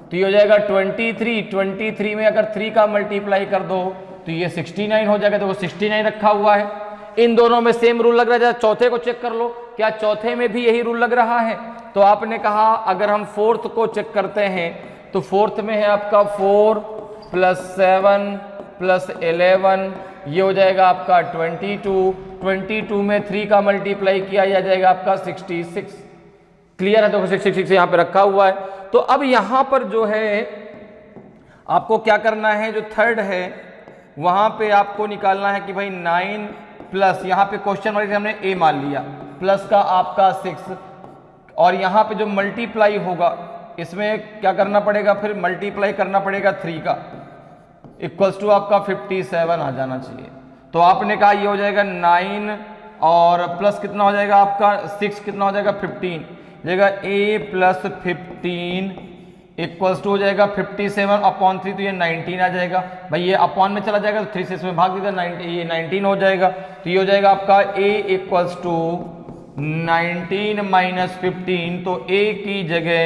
तो ये हो जाएगा 23। 23 में अगर 3 का मल्टीप्लाई कर दो तो ये 69 हो जाएगा। देखो 69 रखा हुआ है, इन दोनों में सेम रूल लग रहा है। चौथे को चेक कर लो, क्या चौथे में भी यही रूल लग रहा है। तो आपने कहा अगर हम फोर्थ को चेक करते हैं तो फोर्थ में है आपका 4 + 7 + 11, ये हो जाएगा आपका 22। 22 में 3 का मल्टीप्लाई किया आ जाएगा आपका 66। क्लियर है, देखो 66 यहाँ पे रखा हुआ है। तो अब यहाँ पर जो है आपको क्या करना है, जो थर्ड है वहां पे आपको निकालना है कि भाई 9 प्लस, यहाँ पे क्वेश्चन मार्क हमने ए मान लिया, प्लस का आपका 6, और यहाँ पे जो मल्टीप्लाई होगा इसमें क्या करना पड़ेगा, फिर मल्टीप्लाई करना पड़ेगा 3 का, इक्वल्स टू आपका 57 आ जाना चाहिए। तो आपने कहा ये हो जाएगा 9 और प्लस कितना हो जाएगा आपका 6, कितना हो जाएगा 15, जाएगा a + 15 इक्वल्स टू हो जाएगा 57/3, तो ये 19 आ जाएगा। भाई ये अपॉन में चला जाएगा तो 3 से इसमें भाग दीजिए, ये 19 हो जाएगा। तो ये हो जाएगा आपका a इक्वल्स टू 19 - 15, तो a की जगह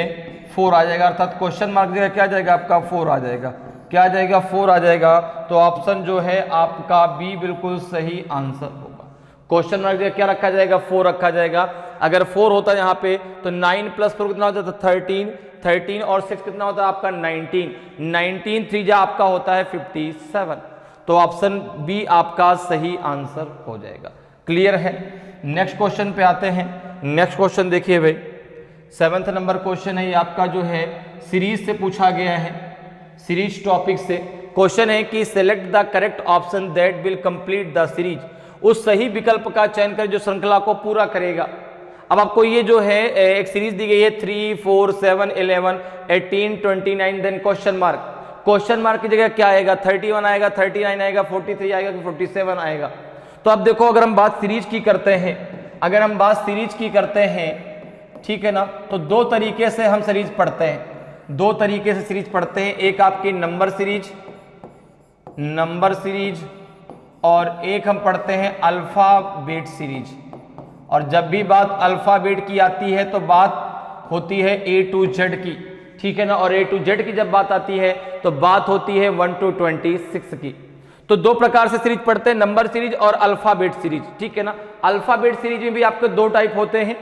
4 आ जाएगा, अर्थात क्वेश्चन मार्क जगह क्या आ जाएगा आपका 4 आ जाएगा। क्या आ जाएगा 4 आ जाएगा। तो ऑप्शन जो है आपका बी बिल्कुल सही आंसर होगा। क्वेश्चन मार्क जगह क्या रखा जाएगा 4 रखा जाएगा। अगर 4 होता है यहाँ पे तो 9 + 4 कितना होता है 13, 13 और 6 कितना होता है आपका 19, 19 3 जा आपका होता है 57। तो ऑप्शन बी आपका सही आंसर हो जाएगा। क्लियर है। नेक्स्ट क्वेश्चन पे आते हैं। नेक्स्ट क्वेश्चन देखिए भाई, 7th नंबर क्वेश्चन है, ये आपका जो है सीरीज से पूछा गया है, सीरीज टॉपिक से क्वेश्चन है कि select the correct option that will complete the series. उस सही विकल्प का चयन कर जो श्रृंखला को पूरा करेगा। अब आपको ये जो है एक सीरीज दी गई है 3 4 7 11 18 29, then question mark. Question mark की जगह क्या आएगा 31 आएगा, 39 आएगा, 43 आएगा कि 47 आएगा। तो अब देखो अगर हम बात सीरीज की करते हैं, अगर हम बात सीरीज की करते हैं, ठीक है ना, तो 2 तरीके से हम सीरीज पढ़ते हैं, 2 तरीके से सीरीज पढ़ते हैं। एक आपकी नंबर सीरीज और एक हम पढ़ते हैं अल्फाबेट सीरीज। और जब भी बात अल्फाबेट की आती है तो बात होती है A to Z की, ठीक है ना, और A to Z की जब बात आती है तो बात होती है 1 to 26 की। तो 2 प्रकार से सीरीज पढ़ते हैं, नंबर सीरीज और अल्फाबेट सीरीज, ठीक है ना। अल्फाबेट सीरीज में भी आपके 2 टाइप होते हैं,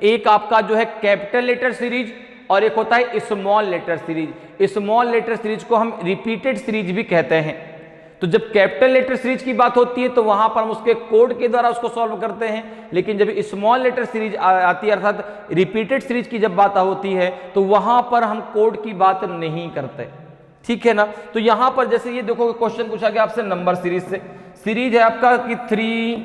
एक आपका जो है कैपिटल लेटर सीरीज और एक होता है small letter series. Small letter series को हम रिपीटेड सीरीज भी कहते हैं। तो जब कैपिटल लेटर सीरीज की बात होती है तो वहां पर हम उसके कोड के द्वारा उसको सॉल्व करते हैं, लेकिन जब स्मॉल लेटर सीरीज आती है अर्थात रिपीटेड सीरीज की जब बात होती है तो वहां पर हम कोड की बात नहीं करते। ठीक है ना। तो यहां पर जैसे ये देखो क्वेश्चन पूछा गया आपसे नंबर सीरीज से, सीरीज है आपका कि 3,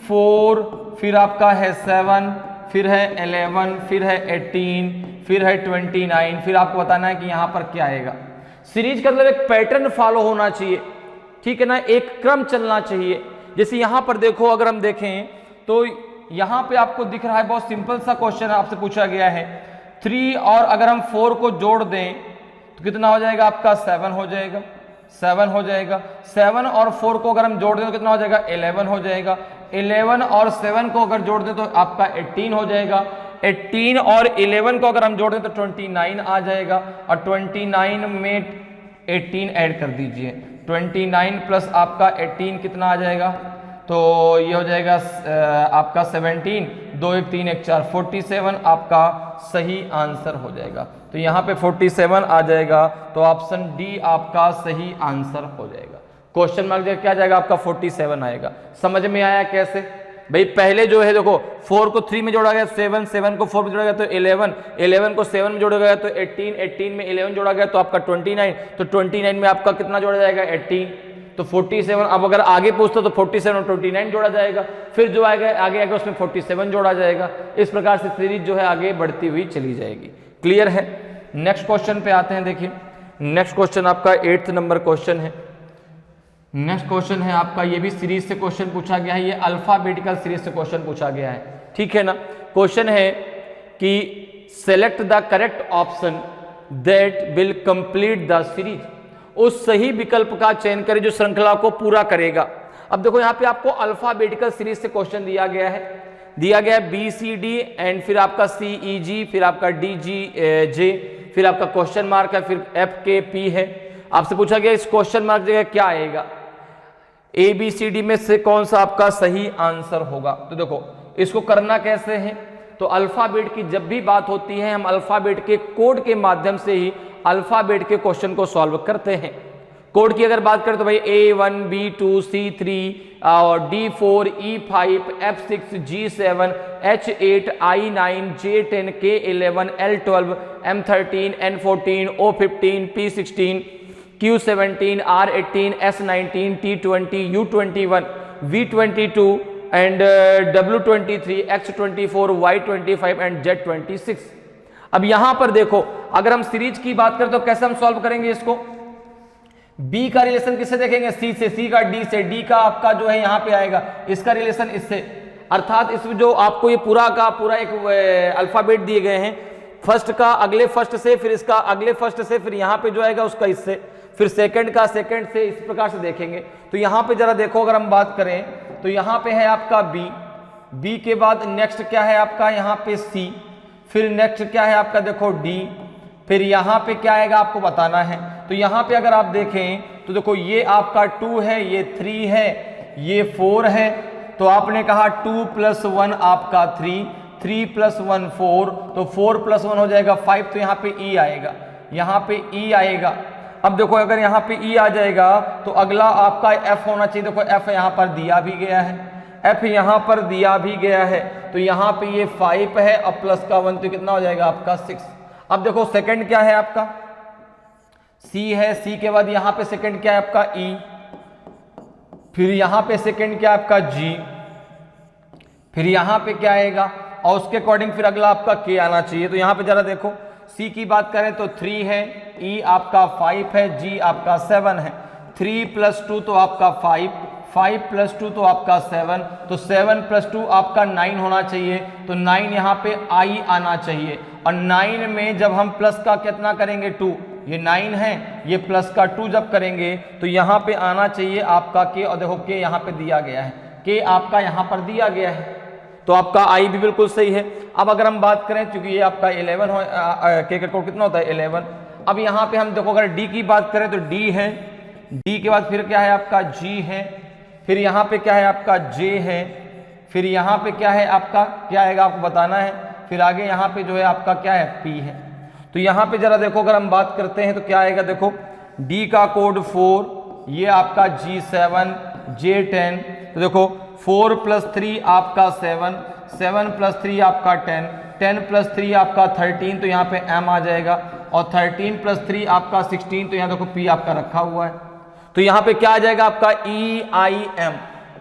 4, फिर आपका है 7, फिर है 11, फिर है 18, फिर है 29, फिर आपको बताना है कि यहां पर क्या आएगा। सीरीज का मतलब एक पैटर्न फॉलो होना चाहिए, ठीक है ना, एक क्रम चलना चाहिए। जैसे यहां पर देखो, अगर हम देखें तो यहां पे आपको दिख रहा है, बहुत सिंपल सा क्वेश्चन आपसे पूछा गया है 3 और अगर हम 4 को जोड़ दें तो कितना हो जाएगा आपका 7 हो जाएगा, 7 हो जाएगा। 7 और 4 को अगर हम जोड़ दें तो कितना हो जाएगा 11 हो जाएगा। 11 और 7 को अगर जोड़ दें तो आपका 18 हो जाएगा। 18 और 11 को अगर हम जोड़ दें तो 29 आ जाएगा, और 29 में 18 ऐड कर दीजिए, 29 प्लस आपका 18 कितना आ जाएगा, तो ये हो जाएगा आपका 17, 2 1 3 1 4, 47 आपका सही आंसर हो जाएगा। तो यहाँ पे 47 आ जाएगा, तो ऑप्शन डी आपका सही आंसर हो जाएगा। क्वेश्चन मार्क जगह क्या जाएगा आपका 47 आएगा। समझ में आया कैसे भाई? पहले जो है देखो 4 को 3 में जोड़ा गया 7, 7 को 4 में जोड़ा गया तो 11, 11 को 7 में जोड़ा गया तो 18, 18 में 11 जोड़ा गया तो आपका 29, तो 29 में आपका कितना जोड़ा जाएगा 18, तो 47। अब अगर आगे पूछते तो 47 और 29 जोड़ा जाएगा, फिर जो आएगा आगे आएगा उसमें 47 जोड़ा जाएगा। इस प्रकार से सीरीज जो है आगे बढ़ती हुई चली जाएगी। क्लियर है? नेक्स्ट क्वेश्चन पे आते हैं। देखिए नेक्स्ट क्वेश्चन आपका 8th नंबर क्वेश्चन है। नेक्स्ट क्वेश्चन है आपका, ये भी सीरीज से क्वेश्चन पूछा गया है, ये अल्फाबेटिकल सीरीज से क्वेश्चन पूछा गया है, ठीक है ना। क्वेश्चन है कि select the correct option that will complete the series, उस सही विकल्प का चयन करें जो श्रृंखला को पूरा करेगा। अब देखो यहाँ पे आपको अल्फाबेटिकल सीरीज से क्वेश्चन दिया गया है, BCD एंड फिर आपका CEG, फिर आपका DGJ, फिर आपका क्वेश्चन मार्क है, फिर FKP है। आपसे पूछा गया इस क्वेश्चन मार्क जगह क्या आएगा, ABCD में से कौन सा आपका सही आंसर होगा। तो देखो इसको करना कैसे है, तो अल्फाबेट की जब भी बात होती है हम अल्फाबेट के कोड के माध्यम से ही अल्फाबेट के क्वेश्चन को सॉल्व करते हैं। कोड की अगर बात करें तो भाई A1, B2, C3 और D4, E5, F6, G7, H8, I9, J10, K11, L12, M13, N14, O15, P16, Q17, R18, S19, T20, U21, V22 and W23, X24, Y25 and Z26। अब यहां पर देखो अगर हम सीरीज की बात करें तो कैसे हम सॉल्व करेंगे इसको, B का रिलेशन किससे देखेंगे, C से, C का D से, D का आपका जो है यहां पे आएगा इसका रिलेशन इससे, अर्थात इसमें जो आपको ये पूरा का पूरा एक अल्फाबेट दिए गए हैं, फर्स्ट का अगले फर्स्ट से, फिर इसका अगले फर्स्ट से, फिर यहां पे जो आएगा उसका इससे, फिर सेकंड का सेकंड से, इस प्रकार से देखेंगे। तो यहां पे जरा देखो अगर हम बात करें तो यहां पे है आपका B के बाद नेक्स्ट क्या है आपका यहाँ पे C, फिर नेक्स्ट क्या है आपका देखो D, फिर यहाँ पे क्या आएगा आपको बताना है। तो यहाँ पे अगर आप देखें तो देखो ये आपका 2 है, ये 3 है, ये 4 है, तो आपने कहा 2 + 1 आपका 3, 3 + 1 4, तो 4 + 1 हो जाएगा 5, तो यहाँ पे E आएगा, यहाँ पे E आएगा। अब देखो अगर यहाँ पे E आ जाएगा तो अगला आपका F होना चाहिए। देखो F यहाँ पर दिया भी गया है, F यहाँ पर दिया भी गया है, तो यहाँ पे ये 5 है और प्लस का 1, तो कितना हो जाएगा आपका 6। अब देखो सेकंड क्या है आपका C है, C के बाद यहाँ पे सेकंड क्या है आपका E, फिर यहाँ पे सेकंड क्या है आपका G, फिर यहाँ पे क्या आएगा और उसके अकॉर्डिंग फिर अगला आपका K आना चाहिए। तो यहाँ पे जरा देखो C की बात करें तो 3 है, E आपका 5 है, G आपका 7 है, 3 + 2 तो आपका 5, 5 + 2 तो आपका 7, तो 7 + 2 आपका 9 होना चाहिए, तो 9 यहाँ पे I आना चाहिए। और 9 में जब हम प्लस का कितना करेंगे 2, ये 9 है, ये प्लस का 2 जब करेंगे तो यहाँ पे आना चाहिए आपका K, और देखो K यहाँ पे दिया गया है, K आपका यहाँ पर दिया गया है, तो आपका I भी बिल्कुल सही है। अब अगर हम बात करें चूंकि ये आपका 11 हो, K का कोड कितना होता है 11। अब यहाँ पे हम देखो अगर D की बात करें तो D है, D के बाद फिर क्या है आपका G है, फिर यहाँ पे क्या है आपका J है, फिर यहाँ पे क्या है आपका क्या आएगा आपको बताना है, फिर आगे यहाँ पे जो है आपका क्या है P है। तो यहाँ पे जरा देखो अगर हम बात करते हैं तो क्या आएगा, देखो D का कोड 4, ये आपका G7, J10, तो देखो 4 + 3 आपका 7, 7 + 3 आपका 10, 10 + 3 आपका 13, तो यहाँ पे M आ जाएगा। और 13 + 3 आपका 16, तो यहाँ देखो P आपका रखा हुआ है, तो यहाँ पे क्या आ जाएगा आपका EIM,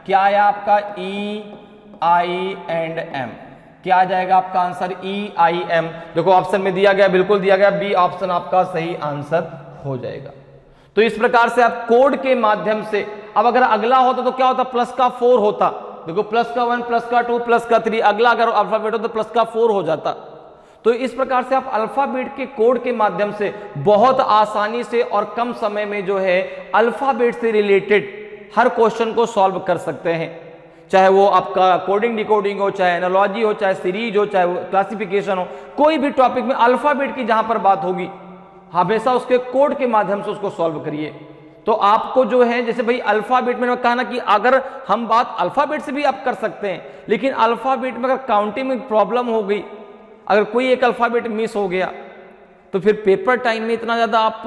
क्या आया आपका EIM, क्या आ जाएगा आपका आंसर EIM। देखो ऑप्शन में दिया गया, बिल्कुल दिया गया, बी ऑप्शन आपका सही आंसर हो जाएगा। तो इस प्रकार से आप कोड के माध्यम से, अब अगर अगला होता तो क्या होता, प्लस का 4 होता, देखो प्लस का 1 प्लस का 2 प्लस का 3, अगला अगर अल्फाबेट हो तो प्लस का 4 हो जाता। तो इस प्रकार से आप अल्फाबेट के कोड के माध्यम से बहुत आसानी से और कम समय में जो है अल्फाबेट से रिलेटेड हर क्वेश्चन को सॉल्व कर सकते हैं, चाहे वो आपका कोडिंग डिकोडिंग हो, चाहे एनालॉजी हो, चाहे सीरीज हो, चाहे क्लासिफिकेशन हो, कोई भी टॉपिक में अल्फाबेट की जहां पर बात होगी हमेशा उसके कोड के माध्यम से उसको सॉल्व करिए। तो आपको जो है, जैसे भाई अल्फाबेट में कहा ना कि अगर हम बात अल्फाबेट से भी आप कर सकते हैं, लेकिन अल्फाबेट में अगर काउंटिंग में प्रॉब्लम हो गई, अगर कोई एक अल्फाबेट मिस हो गया तो फिर पेपर टाइम में इतना ज़्यादा आप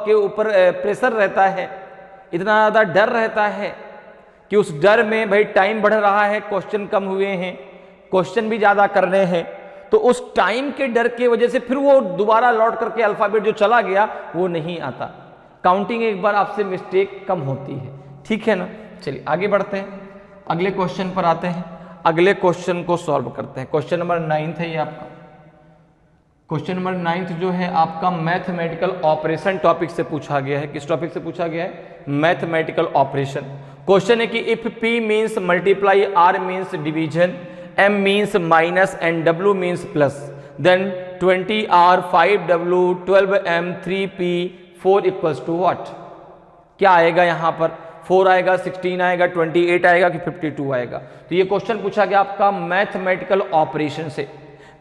के ऊपर प्रेशर रहता है, इतना ज़्यादा डर रहता है कि उस डर में भाई टाइम बढ़ रहा है, क्वेश्चन कम हुए हैं, क्वेश्चन भी ज़्यादा करने हैं, तो उस टाइम के डर की वजह से फिर वो दोबारा लौट करके अल्फाबेट जो चला गया वो नहीं आता। काउंटिंग एक बार आपसे मिस्टेक कम होती है, ठीक है ना। चलिए आगे बढ़ते हैं, अगले क्वेश्चन पर आते हैं, अगले क्वेश्चन को सॉल्व करते हैं। क्वेश्चन नंबर 9 है ये आपका। क्वेश्चन नंबर 9 जो है आपका मैथमेटिकल ऑपरेशन टॉपिक से पूछा गया है। किस टॉपिक से पूछा गया है? Mathematical operation. क्वेश्चन है कि if P means multiply, R means division, M means minus and W means plus, then 20R 5W 12M 3P 4 equals to what. क्या आएगा यहाँ पर? 4 आएगा, 16 आएगा, 28 आएगा कि 52 आएगा। तो ये क्वेश्चन पूछा गया आपका मैथमेटिकल ऑपरेशन से।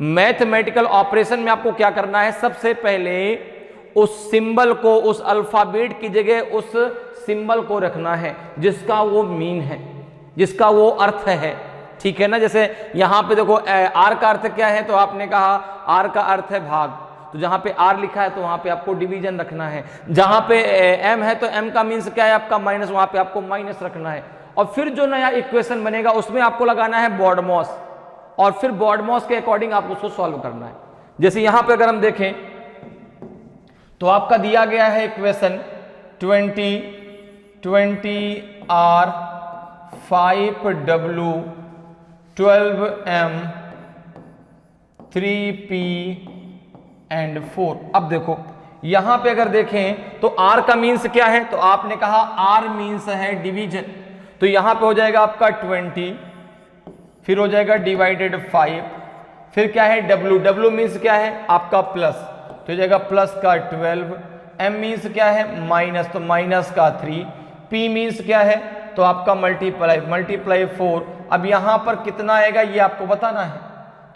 मैथमेटिकल ऑपरेशन में आपको क्या करना है, सबसे पहले उस सिंबल को, उस अल्फाबेट की जगह उस सिंबल को रखना है जिसका वो मीन है, जिसका वो अर्थ है, ठीक है ना। जैसे यहां पे देखो आर का अर्थ क्या है, तो आपने कहा आर का अर्थ है भाग, तो जहां पे आर लिखा है तो वहां पे आपको डिवीजन रखना है। जहां पे एम है तो एम का मीन्स क्या है आपका माइनस, वहां पे आपको माइनस रखना है। और फिर जो नया इक्वेशन बनेगा उसमें आपको लगाना है बॉडमॉस, और फिर बॉडमॉस के अकॉर्डिंग आपको उसको सॉल्व करना है। जैसे यहां पे अगर हम देखें तो आपका दिया गया है equation 20R 5W 12M 3P and 4। अब देखो यहां पे अगर देखें तो R का मीन्स क्या है, तो आपने कहा R मीन्स है डिवीजन, तो यहां पे हो जाएगा आपका 20, फिर हो जाएगा डिवाइडेड 5, फिर क्या है W, W मीन्स क्या है आपका प्लस, तो हो जाएगा प्लस का 12, M मीन्स क्या है माइनस, तो माइनस का 3, P मीन्स क्या है तो आपका मल्टीप्लाई 4। अब यहां पर कितना आएगा ये आपको बताना है,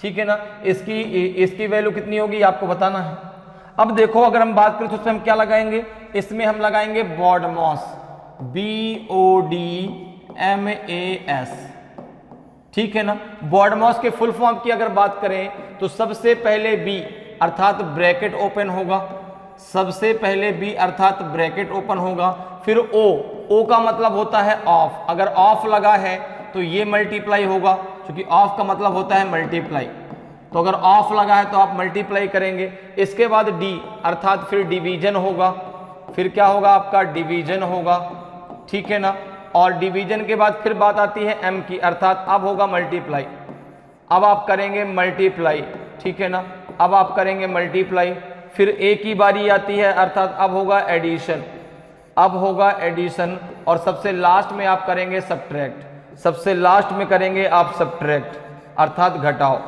ठीक है ना। इसकी वैल्यू कितनी होगी आपको बताना है। अब देखो अगर हम बात करें तो इसमें हम क्या लगाएंगे, इसमें हम लगाएंगे बॉडमॉस, BODMAS, ठीक है ना। बॉडमॉस के फुल फॉर्म की अगर बात करें तो सबसे पहले B अर्थात ब्रैकेट ओपन होगा, सबसे पहले B अर्थात ब्रैकेट ओपन होगा, फिर O का मतलब होता है ऑफ, अगर ऑफ लगा है तो ये मल्टीप्लाई होगा, क्योंकि ऑफ का मतलब होता है मल्टीप्लाई, तो अगर ऑफ लगा है तो आप मल्टीप्लाई करेंगे। इसके बाद D अर्थात फिर डिवीजन होगा, फिर क्या होगा आपका डिवीजन होगा, ठीक है ना। और डिवीजन के बाद फिर बात आती है M की, अर्थात अब होगा मल्टीप्लाई, अब आप करेंगे मल्टीप्लाई, ठीक है ना, अब आप करेंगे मल्टीप्लाई। फिर A की बारी आती है, अर्थात अब होगा एडिशन, अब होगा एडिशन, और सबसे लास्ट में आप करेंगे सब्ट्रैक्ट, सबसे लास्ट में करेंगे आप सब्ट्रैक्ट अर्थात घटाओ,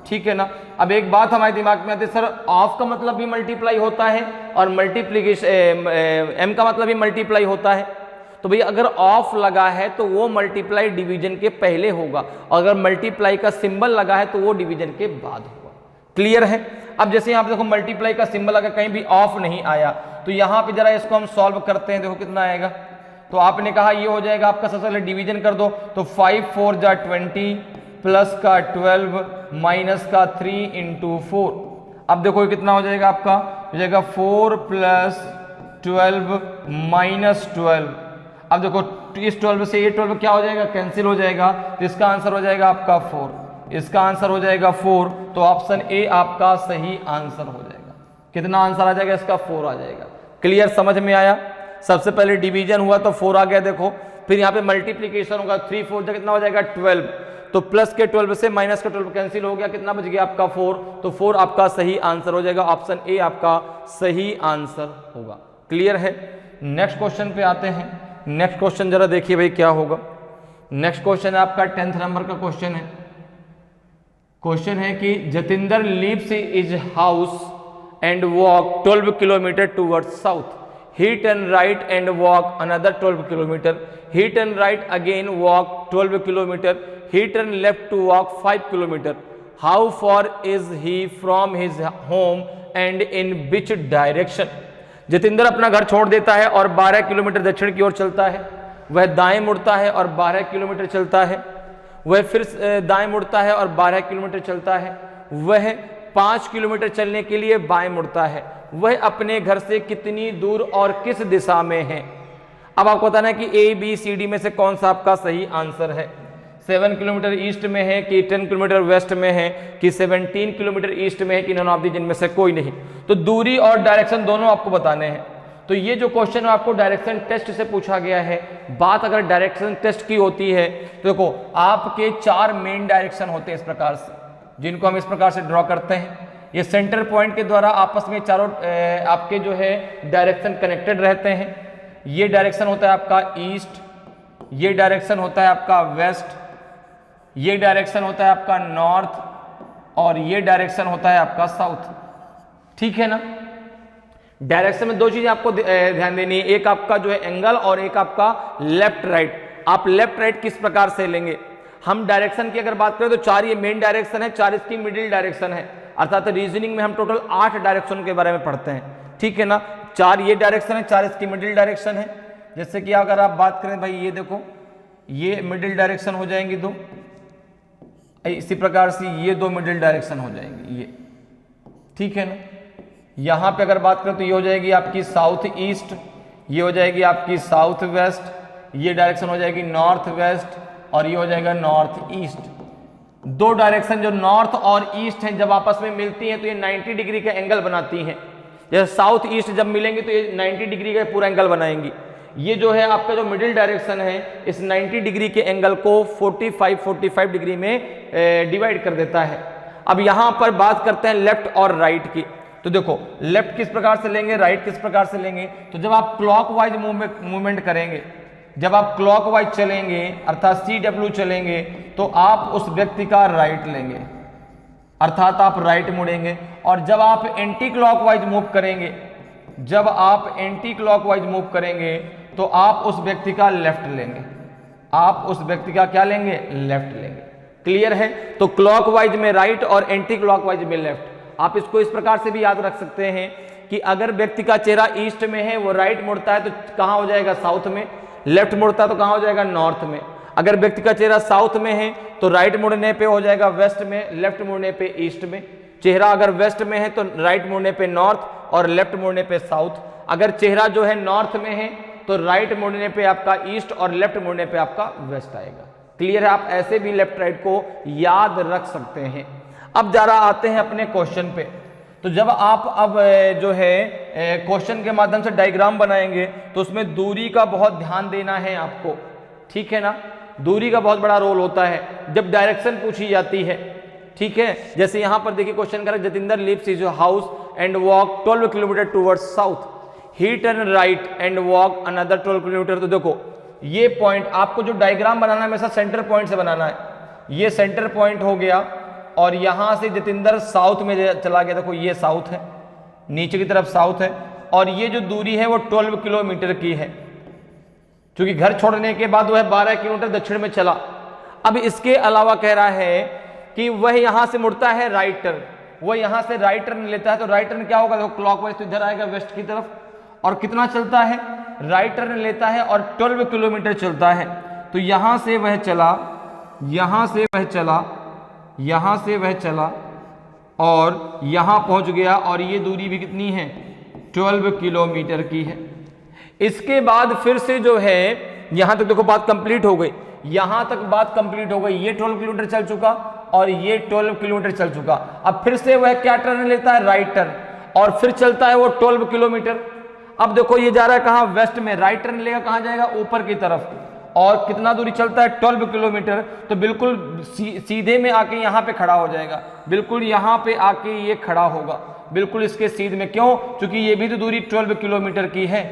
ठीक है ना। अब एक बात हमारे दिमाग में आती है, सर ऑफ का मतलब भी मल्टीप्लाई होता है और मल्टीप्लीकेशन M का मतलब भी मल्टीप्लाई होता है, तो भैया अगर ऑफ लगा है तो वो मल्टीप्लाई डिवीजन के पहले होगा, अगर मल्टीप्लाई का सिंबल लगा है तो वो डिवीजन के बाद होगा। क्लियर है। अब जैसे यहाँ पे देखो मल्टीप्लाई का सिंबल अगर कहीं भी ऑफ नहीं आया तो यहाँ पे जरा इसको हम सॉल्व करते हैं, देखो कितना आएगा। तो आपने कहा ये हो जाएगा आपका, सबसे पहले डिवीजन कर दो, तो 5 4 जा 20 प्लस का 12 माइनस का 3 इंटू 4। अब देखो कितना हो जाएगा आपका, हो जाएगा 4 प्लस 12 माइनस 12। अब देखो इस 12 से ये 12 क्या हो जाएगा, कैंसिल हो जाएगा, तो इसका आंसर हो जाएगा आपका 4, इसका आंसर हो जाएगा 4, तो ऑप्शन ए आपका सही आंसर हो जाएगा। कितना आंसर आ जाएगा इसका? 4 आ जाएगा। क्लियर, समझ में आया? सबसे पहले डिवीजन हुआ तो 4 आ गया देखो, फिर यहाँ पे मल्टीप्लीकेशन होगा, 3 4 कितना हो जाएगा? 12। तो प्लस के 12 से माइनस का 12 कैंसिल हो गया, कितना बच गया आपका? 4। तो 4 आपका सही आंसर हो जाएगा, ऑप्शन ए आपका सही आंसर होगा। क्लियर है? नेक्स्ट क्वेश्चन पे आते हैं। नेक्स्ट क्वेश्चन जरा देखिए भाई क्या होगा। नेक्स्ट क्वेश्चन आपका 10th नंबर का क्वेश्चन है। क्वेश्चन है कि Jatinder leaves is house and walk 12 kilometre towards south. He turn right and walk another 12 kilometer. He turn right again, walk 12 kilometer. He turn left to walk 5 kilometer. How far is he from his home and in which direction? Jatinder अपना घर छोड़ देता है और 12 kilometre दक्षिण की ओर चलता है। वह दाएं मुड़ता है और 12 किलोमीटर चलता है। वह फिर दाएं मुड़ता है और 12 किलोमीटर चलता है। वह 5 किलोमीटर चलने के लिए बाएं मुड़ता है। वह अपने घर से कितनी दूर और किस दिशा में है? अब आपको बताना है कि ए बी सी डी में से कौन सा आपका सही आंसर है। 7 किलोमीटर ईस्ट में है कि 10 किलोमीटर वेस्ट में है कि 17 किलोमीटर ईस्ट में है कि नन ऑफ दी जिनमें से कोई नहीं। तो दूरी और डायरेक्शन दोनों आपको बताने हैं। तो ये जो क्वेश्चन है आपको डायरेक्शन टेस्ट से पूछा गया है। बात अगर डायरेक्शन टेस्ट की होती है तो देखो आपके 4 मेन डायरेक्शन होते हैं इस प्रकार से, जिनको हम इस प्रकार से ड्रॉ करते हैं। ये सेंटर पॉइंट के द्वारा आपस में चारों आपके जो है डायरेक्शन कनेक्टेड रहते हैं। ये डायरेक्शन होता है आपका ईस्ट, ये डायरेक्शन होता है आपका वेस्ट, ये डायरेक्शन होता है आपका नॉर्थ और ये डायरेक्शन होता है आपका साउथ। ठीक है ना? डायरेक्शन में 2 चीजें आपको ध्यान देनी है, एक आपका जो है एंगल और एक आपका लेफ्ट राइट। आप लेफ्ट राइट किस प्रकार से लेंगे? हम डायरेक्शन की अगर बात करें तो 4 ये मेन डायरेक्शन है, 4 इसकी मिडिल डायरेक्शन है। अर्थात रीजनिंग में हम टोटल 8 डायरेक्शन के बारे में पढ़ते हैं। ठीक है ना? 4 ये डायरेक्शन है, 4 इसकी मिडिल डायरेक्शन है। जैसे कि अगर आप बात करें भाई ये देखो, ये मिडिल डायरेक्शन हो जाएंगी 2, इसी प्रकार से ये 2 मिडिल डायरेक्शन हो जाएंगी ये। ठीक है ना? यहां पे अगर बात करें तो ये हो जाएगी आपकी साउथ ईस्ट, ये हो जाएगी आपकी साउथ वेस्ट, ये डायरेक्शन हो जाएगी नॉर्थ वेस्ट और ये हो जाएगा नॉर्थ ईस्ट। 2 डायरेक्शन जो नॉर्थ और ईस्ट हैं जब आपस में मिलती हैं तो ये 90 डिग्री का एंगल बनाती हैं। जैसे साउथ ईस्ट जब मिलेंगे तो ये 90 डिग्री का पूरा एंगल बनाएंगी। ये जो है आपका जो मिडिल डायरेक्शन है इस 90 डिग्री के एंगल को 45 डिग्री में डिवाइड कर देता है। अब यहां पर बात करते हैं लेफ्ट और राइट की। तो देखो लेफ्ट किस प्रकार से लेंगे, राइट किस प्रकार से लेंगे? तो जब आप क्लॉकवाइज मूवमेंट करेंगे, जब आप क्लॉकवाइज चलेंगे अर्थात CW चलेंगे तो आप उस व्यक्ति का राइट लेंगे, अर्थात आप राइट मुड़ेंगे। और जब आप एंटी क्लॉकवाइज मूव करेंगे, जब आप एंटी क्लॉकवाइज मूव करेंगे तो आप उस व्यक्ति का लेफ्ट लेंगे। आप उस व्यक्ति का क्या लेंगे? लेफ्ट लेंगे। क्लियर है? तो क्लॉकवाइज में राइट और एंटी क्लॉकवाइज में लेफ्ट। आप इसको इस प्रकार से भी याद रख सकते हैं कि अगर व्यक्ति का चेहरा ईस्ट में है, वो राइट मुड़ता है तो कहां हो जाएगा? साउथ में। लेफ्ट मुड़ता है तो कहां हो जाएगा? नॉर्थ में। अगर व्यक्ति का चेहरा साउथ में है तो राइट मुड़ने पे हो जाएगा वेस्ट में, लेफ्ट मुड़ने पे ईस्ट में। चेहरा अगर वेस्ट में है तो राइट मुड़ने पे नॉर्थ और लेफ्ट मुड़ने पे साउथ। अगर चेहरा जो है नॉर्थ में है तो राइट मुड़ने पे आपका ईस्ट और लेफ्ट मुड़ने पे आपका वेस्ट आएगा। क्लियर है? आप ऐसे भी लेफ्ट राइट को याद रख सकते हैं। अब जरा आते हैं अपने क्वेश्चन पे। तो जब आप अब जो है क्वेश्चन के माध्यम से डायग्राम बनाएंगे तो उसमें दूरी का बहुत ध्यान देना है आपको। ठीक है ना? दूरी का बहुत बड़ा रोल होता है जब डायरेक्शन पूछी जाती है। ठीक है? जैसे यहां पर देखिए क्वेश्चन कर Jatinder leaves his house and walk 12 kilometre towards south. He turn right and walk another 12 kilometre. तो देखो ये पॉइंट आपको जो डायग्राम बनाना है हमेशा सेंटर पॉइंट से बनाना है। ये सेंटर पॉइंट हो गया और यहां से जतिंदर साउथ में चला गया। देखो ये साउथ है, नीचे की तरफ साउथ है और ये जो दूरी है वो 12 किलोमीटर की है, क्योंकि घर छोड़ने के बाद वह 12 किलोमीटर दक्षिण में चला। अब इसके अलावा कह रहा है कि वह यहां से मुड़ता है राइट टर्न, वह यहां से राइट टर्न लेता है। तो राइट टर्न क्या होगा? देखो क्लॉकवाइज तो इधर आएगा वेस्ट की तरफ और कितना चलता है? राइट टर्न लेता है और 12 किलोमीटर चलता है। तो यहां से वह चला, यहां से वह चला, यहां से वह चला और यहां पहुंच गया और ये दूरी भी कितनी है? 12 किलोमीटर की है। इसके बाद फिर से जो है यहां तक देखो बात कंप्लीट हो गई, यहां तक बात कंप्लीट हो गई। ये 12 किलोमीटर चल चुका और ये 12 किलोमीटर चल चुका। अब फिर से वह क्या टर्न लेता है? Right turn. और फिर चलता है वो 12 किलोमीटर। अब देखो ये जा रहा है कहाँ, वेस्ट में, राइट टर्न लेगा कहाँ जाएगा, ऊपर की तरफ, और कितना दूरी चलता है 12 किलोमीटर। तो बिल्कुल सीधे में आके यहाँ पे खड़ा हो जाएगा, बिल्कुल यहाँ पे आके ये खड़ा होगा, बिल्कुल इसके सीधे में। क्यों? क्योंकि ये भी तो दूरी 12 किलोमीटर की है,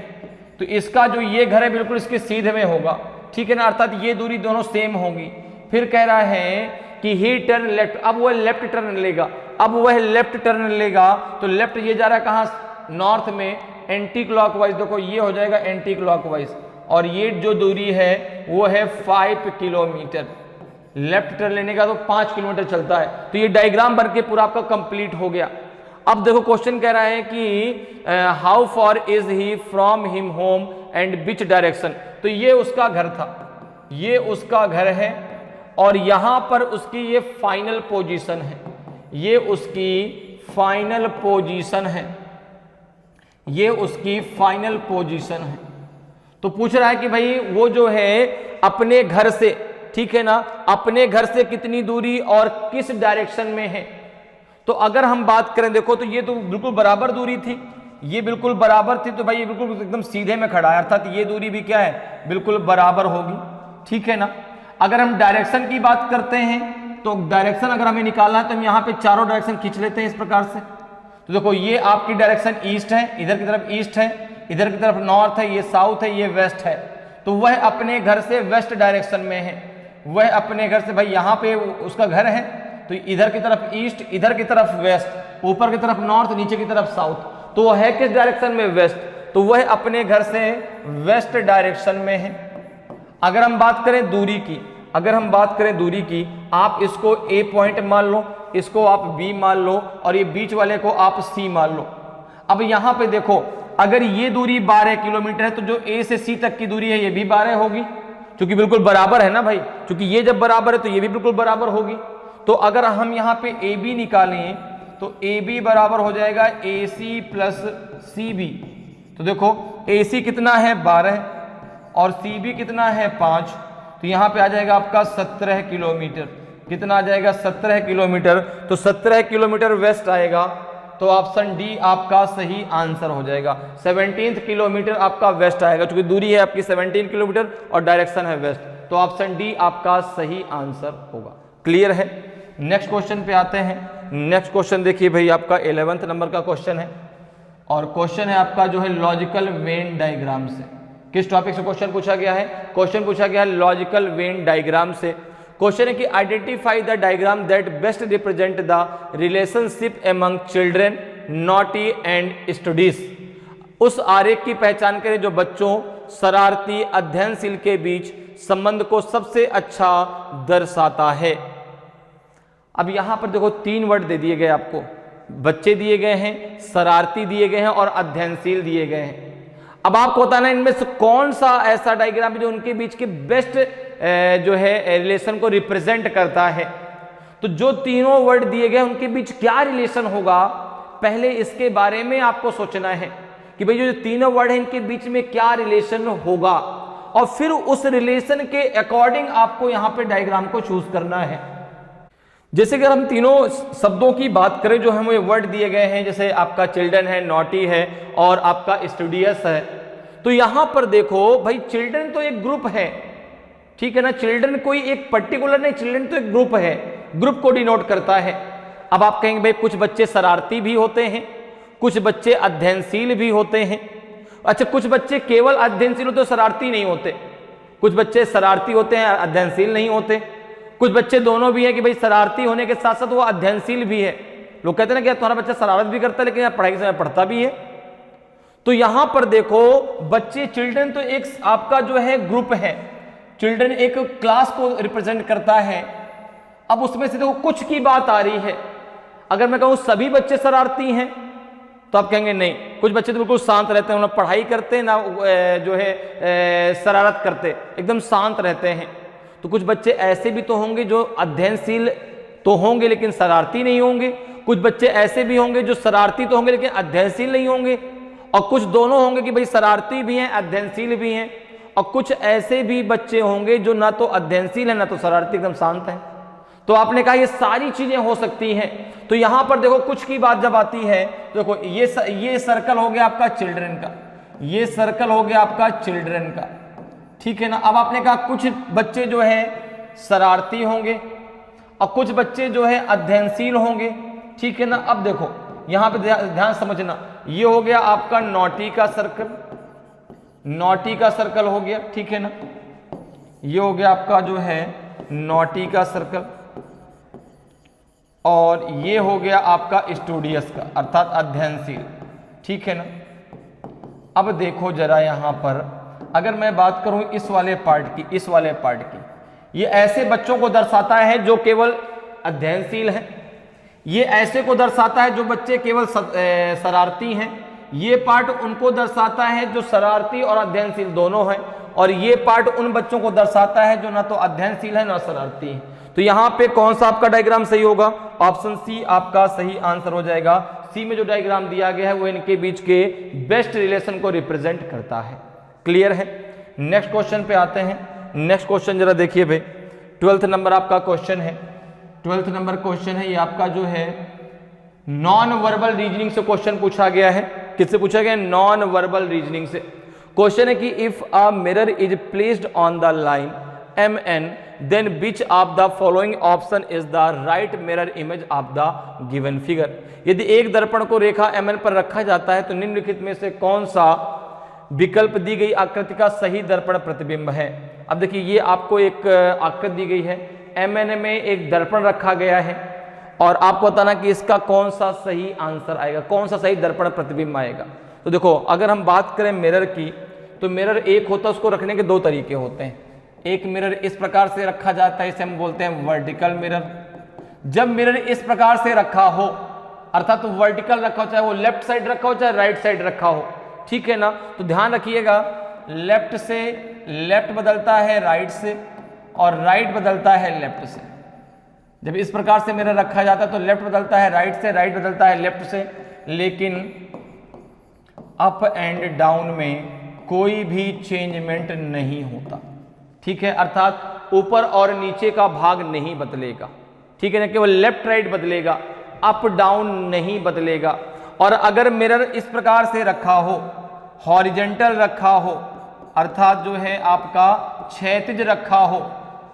तो इसका जो ये घर है बिल्कुल इसके सीधे में होगा, ठीक है ना, अर्थात ये दूरी दोनों सेम होगी। फिर कह रहा है कि ही टर्न लेफ्ट, अब वह लेफ्ट टर्न लेगा, अब वह लेफ्ट टर्न लेगा, तो लेफ्ट ये जा रहा है कहाँ, नॉर्थ में, एंटी क्लॉकवाइज। देखो ये हो जाएगा एंटी क्लॉकवाइज, और ये जो दूरी है वो है 5 किलोमीटर। लेफ्ट टर्न लेने का तो 5 किलोमीटर चलता है। तो ये डायग्राम बन के पूरा आपका कंप्लीट हो गया। अब देखो क्वेश्चन कह रहा है कि how for is he from him home and which direction. तो ये उसका घर था, ये उसका घर है, और यहां पर उसकी ये फाइनल पोजीशन है, ये उसकी फाइनल पोजीशन है, ये उसकी फाइनल पोजीशन है। तो पूछ रहा है कि भाई वो जो है अपने घर से, ठीक है ना, अपने घर से कितनी दूरी और किस डायरेक्शन में है। तो अगर हम बात करें, देखो तो ये तो बिल्कुल बराबर दूरी थी, ये बिल्कुल बराबर थी, तो भाई ये बिल्कुल एकदम सीधे में खड़ा है, अर्थात ये दूरी भी क्या है, बिल्कुल बराबर होगी, ठीक है ना। अगर हम डायरेक्शन की बात करते हैं, तो डायरेक्शन अगर हमें निकालना है तो हम यहाँ पे चारों डायरेक्शन खींच लेते हैं इस प्रकार से। तो देखो ये आपकी डायरेक्शन ईस्ट है, इधर की तरफ ईस्ट है, इधर की तरफ नॉर्थ है, ये साउथ है, ये वेस्ट है। तो वह अपने घर से वेस्ट डायरेक्शन में है, वह अपने घर से, भाई यहाँ पे उसका घर है, तो इधर की तरफ ईस्ट, इधर की तरफ वेस्ट, ऊपर की तरफ नॉर्थ, नीचे की तरफ साउथ। तो वह है किस डायरेक्शन में, वेस्ट। तो वह अपने घर से वेस्ट डायरेक्शन में है। अगर हम बात करें दूरी की, अगर हम बात करें दूरी की, आप इसको ए पॉइंट मान लो, इसको आप बी मान लो, और ये बीच वाले को आप सी मान लो। अब यहाँ पे देखो, अगर ये दूरी 12 किलोमीटर है, तो जो ए से सी तक की दूरी है ये भी 12 होगी, क्योंकि बिल्कुल बराबर है ना भाई, क्योंकि ये जब बराबर है तो ये भी बिल्कुल बराबर होगी। तो अगर हम यहाँ पे ए बी निकालें, तो ए बी बराबर हो जाएगा ए सी प्लस सी बी। तो देखो ए सी कितना है 12, और सी बी कितना है 5, तो यहाँ पे आ जाएगा आपका 17 किलोमीटर। कितना आ जाएगा, 17 किलोमीटर। तो 17 किलोमीटर वेस्ट आएगा, तो ऑप्शन डी आपका सही आंसर हो जाएगा। 17 किलोमीटर आपका वेस्ट आएगा, क्योंकि दूरी है आपकी 17 किलोमीटर और डायरेक्शन है वेस्ट, तो ऑप्शन डी आपका सही आंसर होगा। क्लियर है। नेक्स्ट क्वेश्चन पे आते हैं। नेक्स्ट क्वेश्चन देखिए भाई, आपका 11वें नंबर का क्वेश्चन है, और क्वेश्चन है आपका जो है लॉजिकल वेन डायग्राम से। किस टॉपिक से क्वेश्चन पूछा गया है? क्वेश्चन पूछा गया है लॉजिकल वेन डायग्राम से। क्वेश्चन है कि identify the diagram that best represent the relationship among children, naughty and studies. उस आरेख की पहचान करें जो बच्चों, शरारती, अध्ययनशील के बीच संबंध को सबसे अच्छा दर्शाता है। अब यहां पर देखो 3 वर्ड दे दिए गए आपको, बच्चे दिए गए हैं, शरारती दिए गए हैं, और अध्ययनशील दिए गए हैं। अब आपको बताना है इनमें से कौन सा ऐसा डायग्राम है जो उनके बीच के बेस्ट जो है रिलेशन को रिप्रेजेंट करता है। तो जो तीनों वर्ड दिए गए उनके बीच क्या रिलेशन होगा, पहले इसके बारे में आपको सोचना है कि भाई जो तीनों वर्ड हैं इनके बीच में क्या रिलेशन होगा, और फिर उस रिलेशन के अकॉर्डिंग आपको यहां पे डायग्राम को चूज करना है। जैसे कि हम तीनों शब्दों की बात करें जो हमें वर्ड दिए गए हैं, जैसे आपका चिल्ड्रन है, नॉटी है, और आपका स्टूडियस है। तो यहां पर देखो भाई, चिल्ड्रन तो एक ग्रुप है, ठीक है ना, चिल्ड्रन कोई एक पर्टिकुलर नहीं, चिल्ड्रन तो एक ग्रुप है, ग्रुप को डिनोट करता है। अब आप कहेंगे भाई कुछ बच्चे शरारती भी होते हैं, कुछ बच्चे अध्ययनशील भी होते हैं। अच्छा, कुछ बच्चे केवल अध्ययनशील होते, शरारती नहीं होते। कुछ बच्चे शरारती होते हैं, अध्ययनशील नहीं होते। कुछ बच्चे दोनों भी हैं कि भाई शरारती होने के साथ साथ वो अध्ययनशील भी है। लोग कहते हैं ना कि तुम्हारा बच्चा शरारत भी करता है लेकिन पढ़ाई के समय पढ़ता भी है। तो यहां पर देखो बच्चे, चिल्ड्रन तो एक आपका जो है ग्रुप है, चिल्ड्रन एक क्लास को रिप्रेजेंट करता है। अब उसमें से देखो कुछ की बात आ रही है। अगर मैं कहूं सभी बच्चे शरारती हैं तो आप कहेंगे नहीं, कुछ बच्चे तो बिल्कुल शांत रहते हैं, ना पढ़ाई करते ना जो है शरारत करते, एकदम शांत रहते हैं। तो कुछ बच्चे ऐसे भी तो होंगे जो अध्ययनशील तो होंगे लेकिन शरारती नहीं होंगे। कुछ बच्चे ऐसे भी होंगे जो शरारती तो होंगे लेकिन अध्ययनशील नहीं होंगे। और कुछ दोनों होंगे कि भाई शरारती भी हैं, अध्ययनशील भी हैं। और कुछ ऐसे भी बच्चे होंगे जो ना तो अध्ययनशील है ना तो शरारती, एकदम शांत है। तो आपने कहा ये सारी चीजें हो सकती हैं। तो यहां पर देखो कुछ की बात जब आती है, देखो ये सर्कल हो गया आपका चिल्ड्रन का, ये सर्कल हो गया आपका चिल्ड्रन का, ठीक है ना। अब आपने कहा कुछ बच्चे जो है शरारती होंगे और कुछ बच्चे जो है अध्ययनशील होंगे, ठीक है ना। अब देखो यहां पे ध्यान समझना, ये हो गया आपका नॉटी का सर्कल, नॉटी का सर्कल हो गया, ठीक है ना। ये हो गया आपका जो है नॉटी का सर्कल, और ये हो गया आपका स्टूडियस का अर्थात अध्ययनशील, ठीक है ना। अब देखो जरा यहां पर अगर मैं बात करूं इस वाले पार्ट की, इस वाले पार्ट की, ये ऐसे बच्चों को दर्शाता है जो केवल अध्ययनशील हैं, ये ऐसे को दर्शाता है जो बच्चे केवल शरारती हैं, ये पार्ट उनको दर्शाता है जो शरारती और अध्ययनशील दोनों हैं, और ये पार्ट उन बच्चों को दर्शाता है जो ना तो अध्ययनशील है ना शरारती है। तो यहां पे कौन सा आपका डायग्राम सही होगा? ऑप्शन सी आपका सही आंसर हो जाएगा। सी में जो डायग्राम दिया गया है वो इनके बीच के बेस्ट रिलेशन को रिप्रेजेंट करता है। क्लियर है? नेक्स्ट क्वेश्चन पे आते हैं। नेक्स्ट क्वेश्चन जरा देखिए भाई, 12th नंबर आपका क्वेश्चन है, 12th नंबर क्वेश्चन है ये आपका जो है नॉन वर्बल रीजनिंग से क्वेश्चन पूछा गया है। किससे पूछा गया? नॉन वर्बल रीजनिंग से। क्वेश्चन है कि if a mirror is placed on the line MN then which of the following option is the right mirror image of the given figure। यदि एक दर्पण को रेखा MN पर रखा जाता है तो निम्नलिखित में से कौन सा विकल्प दी गई आकृति का सही दर्पण प्रतिबिंब है। अब देखिए ये आपको एक आकृति दी गई है, MN में एक दर्पण रखा गया है और आपको बताना कि इसका कौन सा सही आंसर आएगा, कौन सा सही दर्पण प्रतिबिंब आएगा। तो देखो अगर हम बात करें मिरर की, तो मिरर एक होता है, उसको रखने के दो तरीके होते हैं। एक मिरर इस प्रकार से रखा जाता है, इसे हम बोलते हैं वर्टिकल मिरर। जब मिरर इस प्रकार से रखा हो अर्थात तो वर्टिकल रखा हो, चाहे वो लेफ्ट साइड रखा हो चाहे राइट साइड रखा हो, ठीक है ना। तो ध्यान रखिएगा लेफ्ट से लेफ्ट बदलता है राइट से और राइट बदलता है लेफ्ट से। जब इस प्रकार से मिरर रखा जाता है तो लेफ्ट बदलता है राइट से, राइट बदलता है लेफ्ट से, लेकिन अप एंड डाउन में कोई भी चेंजमेंट नहीं होता, ठीक है। अर्थात ऊपर और नीचे का भाग नहीं बदलेगा, ठीक है ना, केवल लेफ्ट राइट बदलेगा, अप डाउन नहीं बदलेगा। और अगर मिरर इस प्रकार से रखा हो, हॉरिजेंटल रखा हो अर्थात जो है आपका क्षैतिज रखा हो,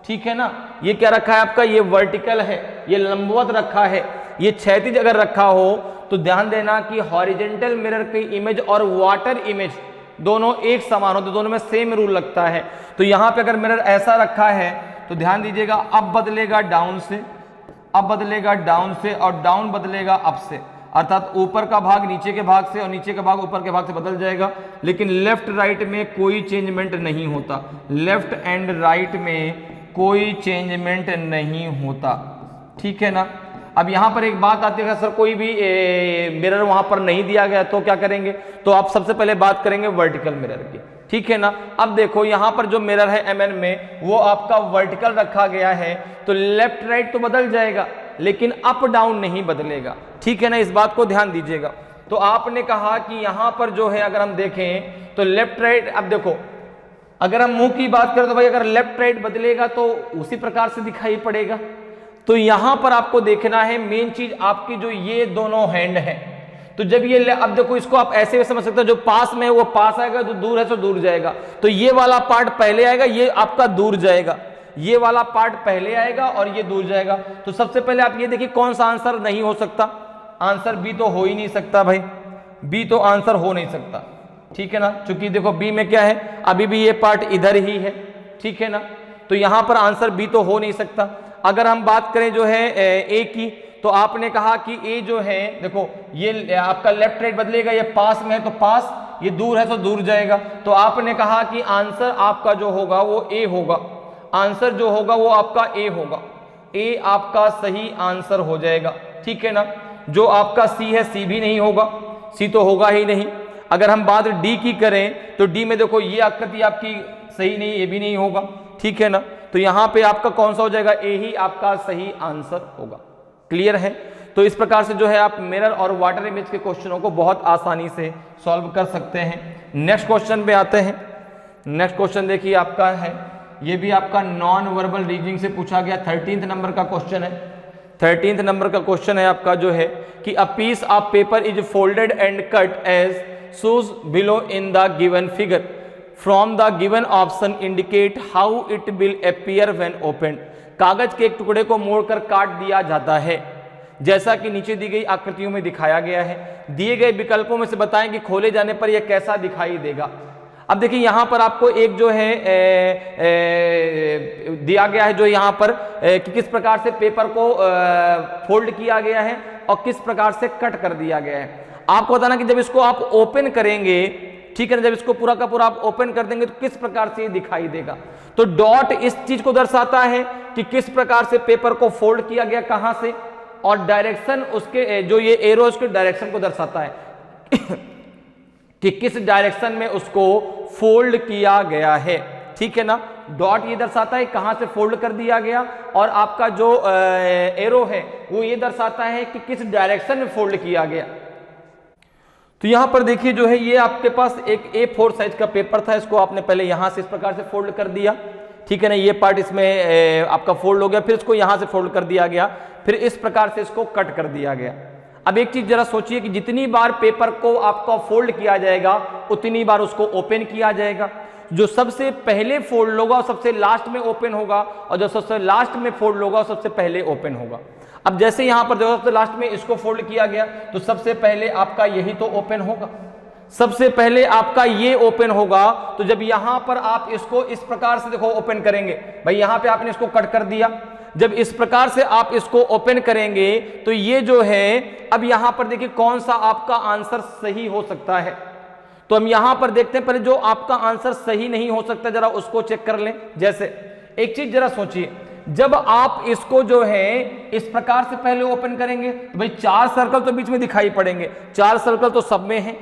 ठीक है ना। ये क्या रखा है आपका? ये वर्टिकल है, ये लंबवत रखा है, ये क्षैतिज अगर रखा हो तो ध्यान देना कि हॉरिजेंटल मिरर की इमेज और वाटर इमेज दोनों एक समान होते, दोनों में सेम रूल लगता है। तो यहां पे अगर मिरर ऐसा रखा है तो ध्यान दीजिएगा अप बदलेगा डाउन से, अप बदलेगा डाउन से और डाउन बदलेगा अप से, अर्थात ऊपर का भाग नीचे के भाग से और नीचे का भाग ऊपर के भाग से बदल जाएगा, लेकिन लेफ्ट राइट में कोई चेंजमेंट नहीं होता, लेफ्ट एंड राइट में कोई चेंजमेंट नहीं होता, ठीक है ना। अब यहां पर एक बात आती है, सर कोई भी मिरर वहां पर नहीं दिया गया तो क्या करेंगे? तो आप सबसे पहले बात करेंगे वर्टिकल मिरर की, ठीक है ना। अब देखो यहां पर जो मिरर है MN में वो आपका वर्टिकल रखा गया है, तो लेफ्ट राइट तो बदल जाएगा लेकिन अप डाउन नहीं बदलेगा, ठीक है ना। इस बात को ध्यान दीजिएगा। तो आपने कहा कि यहां पर जो है अगर हम देखें तो लेफ्ट राइट, अब देखो अगर हम मुंह की बात करें तो भाई अगर लेफ्ट राइट बदलेगा तो उसी प्रकार से दिखाई पड़ेगा। तो यहां पर आपको देखना है मेन चीज आपकी जो ये दोनों हैंड है, तो जब ये अब देखो इसको आप ऐसे भी समझ सकते हो, जो पास में है वो पास आएगा, जो दूर है तो दूर जाएगा। तो ये वाला पार्ट पहले आएगा, ये आपका दूर जाएगा, ये वाला पार्ट पहले आएगा और ये दूर जाएगा। तो सबसे पहले आप ये देखिए कौन सा आंसर नहीं हो सकता? आंसर बी तो हो ही नहीं सकता भाई, बी तो आंसर हो नहीं सकता, ठीक है ना। क्योंकि देखो बी में क्या है, अभी भी ये पार्ट इधर ही है, ठीक है ना। तो यहां पर आंसर बी तो हो नहीं सकता। अगर हम बात करें जो है ए की, तो आपने कहा कि ए जो है देखो ये आपका लेफ्ट राइट बदलेगा, ये पास में है तो पास, ये दूर है तो दूर जाएगा। तो आपने कहा कि आंसर आपका जो होगा वो ए होगा, आंसर जो होगा वो आपका ए होगा, ए आपका सही आंसर हो जाएगा, ठीक है ना। जो आपका सी है सी भी नहीं होगा, सी तो होगा ही नहीं। अगर हम बात डी की करें तो डी में देखो ये आकृति आपकी सही नहीं, ये भी नहीं होगा, ठीक है ना। तो यहां पे आपका कौन सा हो जाएगा? ए ही आपका सही आंसर होगा। क्लियर है? तो इस प्रकार से जो है आप मिरर और वाटर इमेज के क्वेश्चनों को बहुत आसानी से सॉल्व कर सकते हैं। नेक्स्ट क्वेश्चन पे आते हैं। नेक्स्ट क्वेश्चन देखिए आपका है ये भी आपका नॉन वर्बल रीजनिंग से पूछा गया, 13th नंबर का क्वेश्चन है। 13th नंबर का क्वेश्चन है आपका जो है कि a piece of paper is folded and cut as shows below in the given figure from the given option indicate how it will appear when open. कागज के एक टुकड़े को मोड़कर काट दिया जाता है जैसा कि नीचे दी गई आकृतियों में दिखाया गया है। दिए गए विकल्पों में से बताएं कि खोले जाने पर यह कैसा दिखाई देगा। अब देखिए यहां पर आपको एक जो है दिया गया है जो यहां पर कि किस प्रकार से पेपर को फोल्ड किया गया है और किस प्रकार से कट कर दिया गया है। आपको बताना कि जब इसको आप ओपन करेंगे, ठीक है ना, जब इसको पूरा का पूरा आप ओपन कर देंगे तो किस प्रकार से ये दिखाई देगा। तो डॉट इस चीज को दर्शाता है कि किस प्रकार से पेपर को फोल्ड किया गया, कहां से, और डायरेक्शन उसके जो ये एरो उसके डायरेक्शन को दर्शाता है कि किस डायरेक्शन में उसको फोल्ड किया गया है, ठीक है ना। डॉट ये दर्शाता है कहां से फोल्ड कर दिया गया और आपका जो एरो है वो ये दर्शाता है कि किस डायरेक्शन में फोल्ड किया गया। तो यहां पर देखिए जो है ये आपके पास एक A4 साइज का पेपर था, इसको आपने पहले यहां से इस प्रकार से फोल्ड कर दिया, ठीक है ना, ये पार्ट इसमें आपका फोल्ड हो गया, फिर इसको यहां से फोल्ड कर दिया गया, फिर इस प्रकार से इसको कट कर दिया गया। अब एक चीज जरा सोचिए कि जितनी बार पेपर को आपका फोल्ड किया जाएगा उतनी बार उसको ओपन किया जाएगा। जो सबसे पहले फोल्ड होगा और सबसे लास्ट में ओपन होगा, और जो सबसे लास्ट में फोल्ड होगा और सबसे पहले ओपन होगा। अब जैसे यहां पर जो सबसे लास्ट में इसको फोल्ड किया गया तो सबसे पहले आपका यही तो ओपन होगा, सबसे पहले आपका ये ओपन होगा। तो जब यहां पर आप इसको इस प्रकार से देखो ओपन करेंगे, भाई यहां पे आपने इसको कट कर दिया, जब इस प्रकार से आप इसको ओपन करेंगे तो ये जो है, अब यहां पर देखिए कौन सा आपका आंसर सही हो सकता है। तो हम यहां पर देखते हैं, पहले जो आपका आंसर सही नहीं हो सकता जरा उसको चेक कर लें। जैसे एक चीज जरा सोचिए, जब आप इसको जो है इस प्रकार से पहले ओपन करेंगे तो भाई 4 सर्कल तो बीच में दिखाई पड़ेंगे, 4 सर्कल तो सब में है।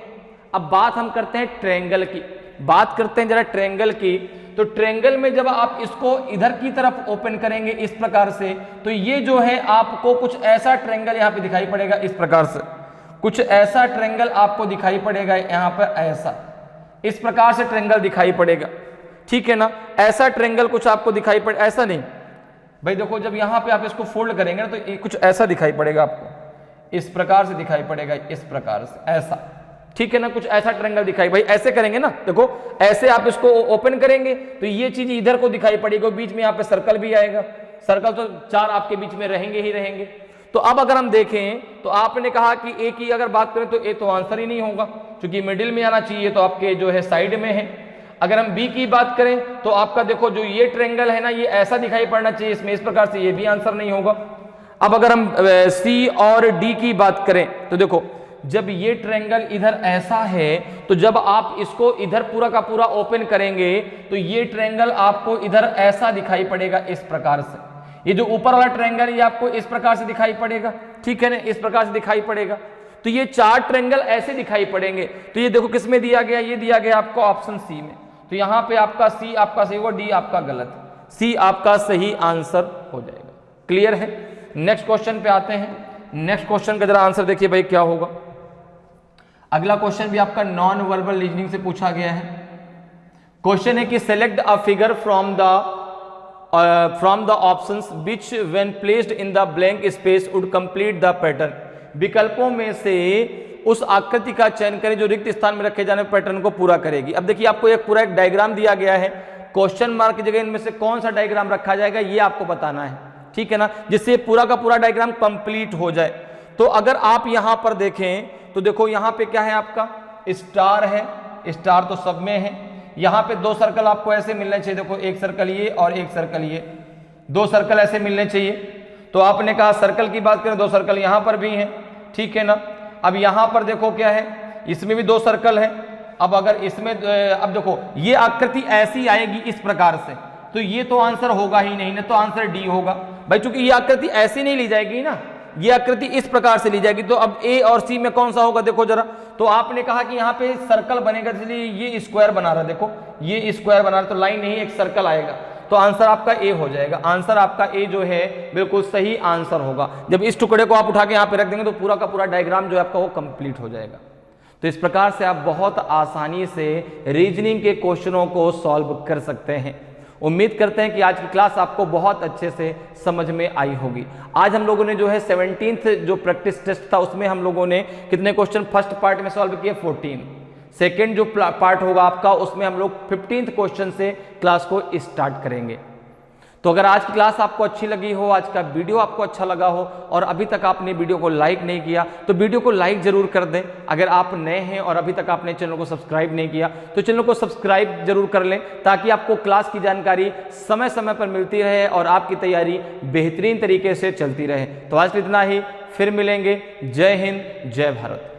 अब बात हम करते हैं ट्रायंगल की, बात करते हैं जरा ट्रायंगल की। तो ट्रायंगल में जब आप इसको इधर की तरफ ओपन करेंगे इस प्रकार से, तो ये जो है आपको कुछ ऐसा ट्रायंगल यहां पे दिखाई पड़ेगा, इस प्रकार से कुछ ऐसा ट्रायंगल आपको दिखाई पड़ेगा यहां पर, ऐसा इस प्रकार से ट्रायंगल दिखाई पड़ेगा, ठीक है ना। ऐसा ट्रायंगल कुछ आपको दिखाई पड़े, ऐसा नहीं भाई देखो, जब यहां पे आप इसको फोल्ड करेंगे ना तो ये कुछ ऐसा दिखाई पड़ेगा आपको, इस प्रकार से दिखाई पड़ेगा, इस प्रकार से ऐसा, ठीक है ना, कुछ ऐसा ट्रायंगल दिखाई। भाई ऐसे करेंगे ना, देखो ऐसे आप इसको ओपन करेंगे तो ये चीज इधर को दिखाई पड़ेगी, बीच में यहाँ पे सर्कल भी आएगा, सर्कल तो 4 आपके बीच में रहेंगे ही रहेंगे। तो अब अगर हम देखें तो आपने कहा कि ए की अगर बात करें तो ए तो आंसर ही नहीं होगा, क्योंकि मिडिल में आना चाहिए, तो आपके जो है साइड में है। अगर हम बी की बात करें तो आपका देखो जो ये ट्रायंगल है ना, ये ऐसा दिखाई पड़ना चाहिए इसमें, इस प्रकार से, ये भी आंसर नहीं होगा। अब अगर हम सी और डी की बात करें तो देखो जब ये ट्रायंगल इधर ऐसा है तो जब आप इसको इधर पूरा का पूरा ओपन करेंगे तो ये ट्रायंगल आपको इधर ऐसा दिखाई पड़ेगा, इस प्रकार से। ये जो ऊपर वाला ट्रायंगल ये आपको इस प्रकार से दिखाई पड़ेगा, ठीक है ना, इस प्रकार से दिखाई पड़ेगा। तो ये 4 ट्रायंगल ऐसे दिखाई पड़ेंगे। तो ये देखो किस में दिया गया, ये दिया गया आपको ऑप्शन सी में। तो यहां पे आपका सी आपका सही होगा, डी आपका गलत, सी आपका सही आंसर हो जाएगा। क्लियर है। नेक्स्ट क्वेश्चन पे आते हैं। नेक्स्ट क्वेश्चन का जरा आंसर देखिए भाई क्या होगा। अगला क्वेश्चन भी आपका नॉन वर्बल रीजनिंग से पूछा गया है। क्वेश्चन है कि select a figure from the options which when placed in the blank space would complete the pattern. विकल्पों में से उस आकृति का चयन करें जो रिक्त स्थान में रखे जाने पैटर्न को पूरा करेगी। अब देखिए आपको एक पूरा एक डायग्राम दिया गया है, क्वेश्चन मार्क की जगह इनमें से कौन सा डायग्राम रखा जाएगा ये आपको बताना है, ठीक है ना, जिससे पूरा का पूरा डायग्राम कंप्लीट हो जाए। तो अगर आप यहां पर देखें तो देखो यहां पे क्या है, आपका स्टार है, स्टार तो सब में है। यहां पे 2 सर्कल आपको ऐसे मिलने चाहिए, देखो एक सर्कल ये और एक सर्कल ये, 2 सर्कल ऐसे मिलने चाहिए। तो आपने कहा सर्कल की बात करें 2 सर्कल यहां पर भी हैं, ठीक है ना। अब यहां पर देखो क्या है, इसमें भी 2 सर्कल है। अब अगर इसमें अब देखो ये आकृति ऐसी आएगी इस प्रकार से, तो ये तो आंसर होगा ही नहीं ना, तो आंसर डी होगा भाई, चूंकि ये आकृति ऐसी नहीं ली जाएगी ना, ये आकृति इस प्रकार से ली जाएगी। तो अब ए और सी में कौन सा होगा देखो जरा। तो आपने कहा कि यहाँ पे सर्कल बनेगा, इसलिए ये स्क्वायर बना रहा है, देखो ये स्क्वायर बना रहा है, तो लाइन नहीं एक सर्कल आएगा, तो आंसर आपका ए हो जाएगा। आंसर आपका ए जो है बिल्कुल सही आंसर होगा। जब इस टुकड़े को आप उठा के यहाँ पे रख देंगे तो पूरा का पूरा डायग्राम जो है आपका वो कंप्लीट हो जाएगा। तो इस प्रकार से आप बहुत आसानी से रीजनिंग के क्वेश्चनों को सॉल्व कर सकते हैं। उम्मीद करते हैं कि आज की क्लास आपको बहुत अच्छे से समझ में आई होगी। आज हम लोगों ने जो है 17th जो प्रैक्टिस टेस्ट था उसमें हम लोगों ने कितने क्वेश्चन फर्स्ट पार्ट में सॉल्व किए, 14। सेकेंड जो पार्ट होगा आपका उसमें हम लोग 15th क्वेश्चन से क्लास को स्टार्ट करेंगे। तो अगर आज की क्लास आपको अच्छी लगी हो, आज का वीडियो आपको अच्छा लगा हो और अभी तक आपने वीडियो को लाइक नहीं किया तो वीडियो को लाइक जरूर कर दें। अगर आप नए हैं और अभी तक आपने चैनल को सब्सक्राइब नहीं किया तो चैनल को सब्सक्राइब जरूर कर लें, ताकि आपको क्लास की जानकारी समय समय पर मिलती रहे और आपकी तैयारी बेहतरीन तरीके से चलती रहे। तो आज इतना ही, फिर मिलेंगे। जय हिंद, जय भारत।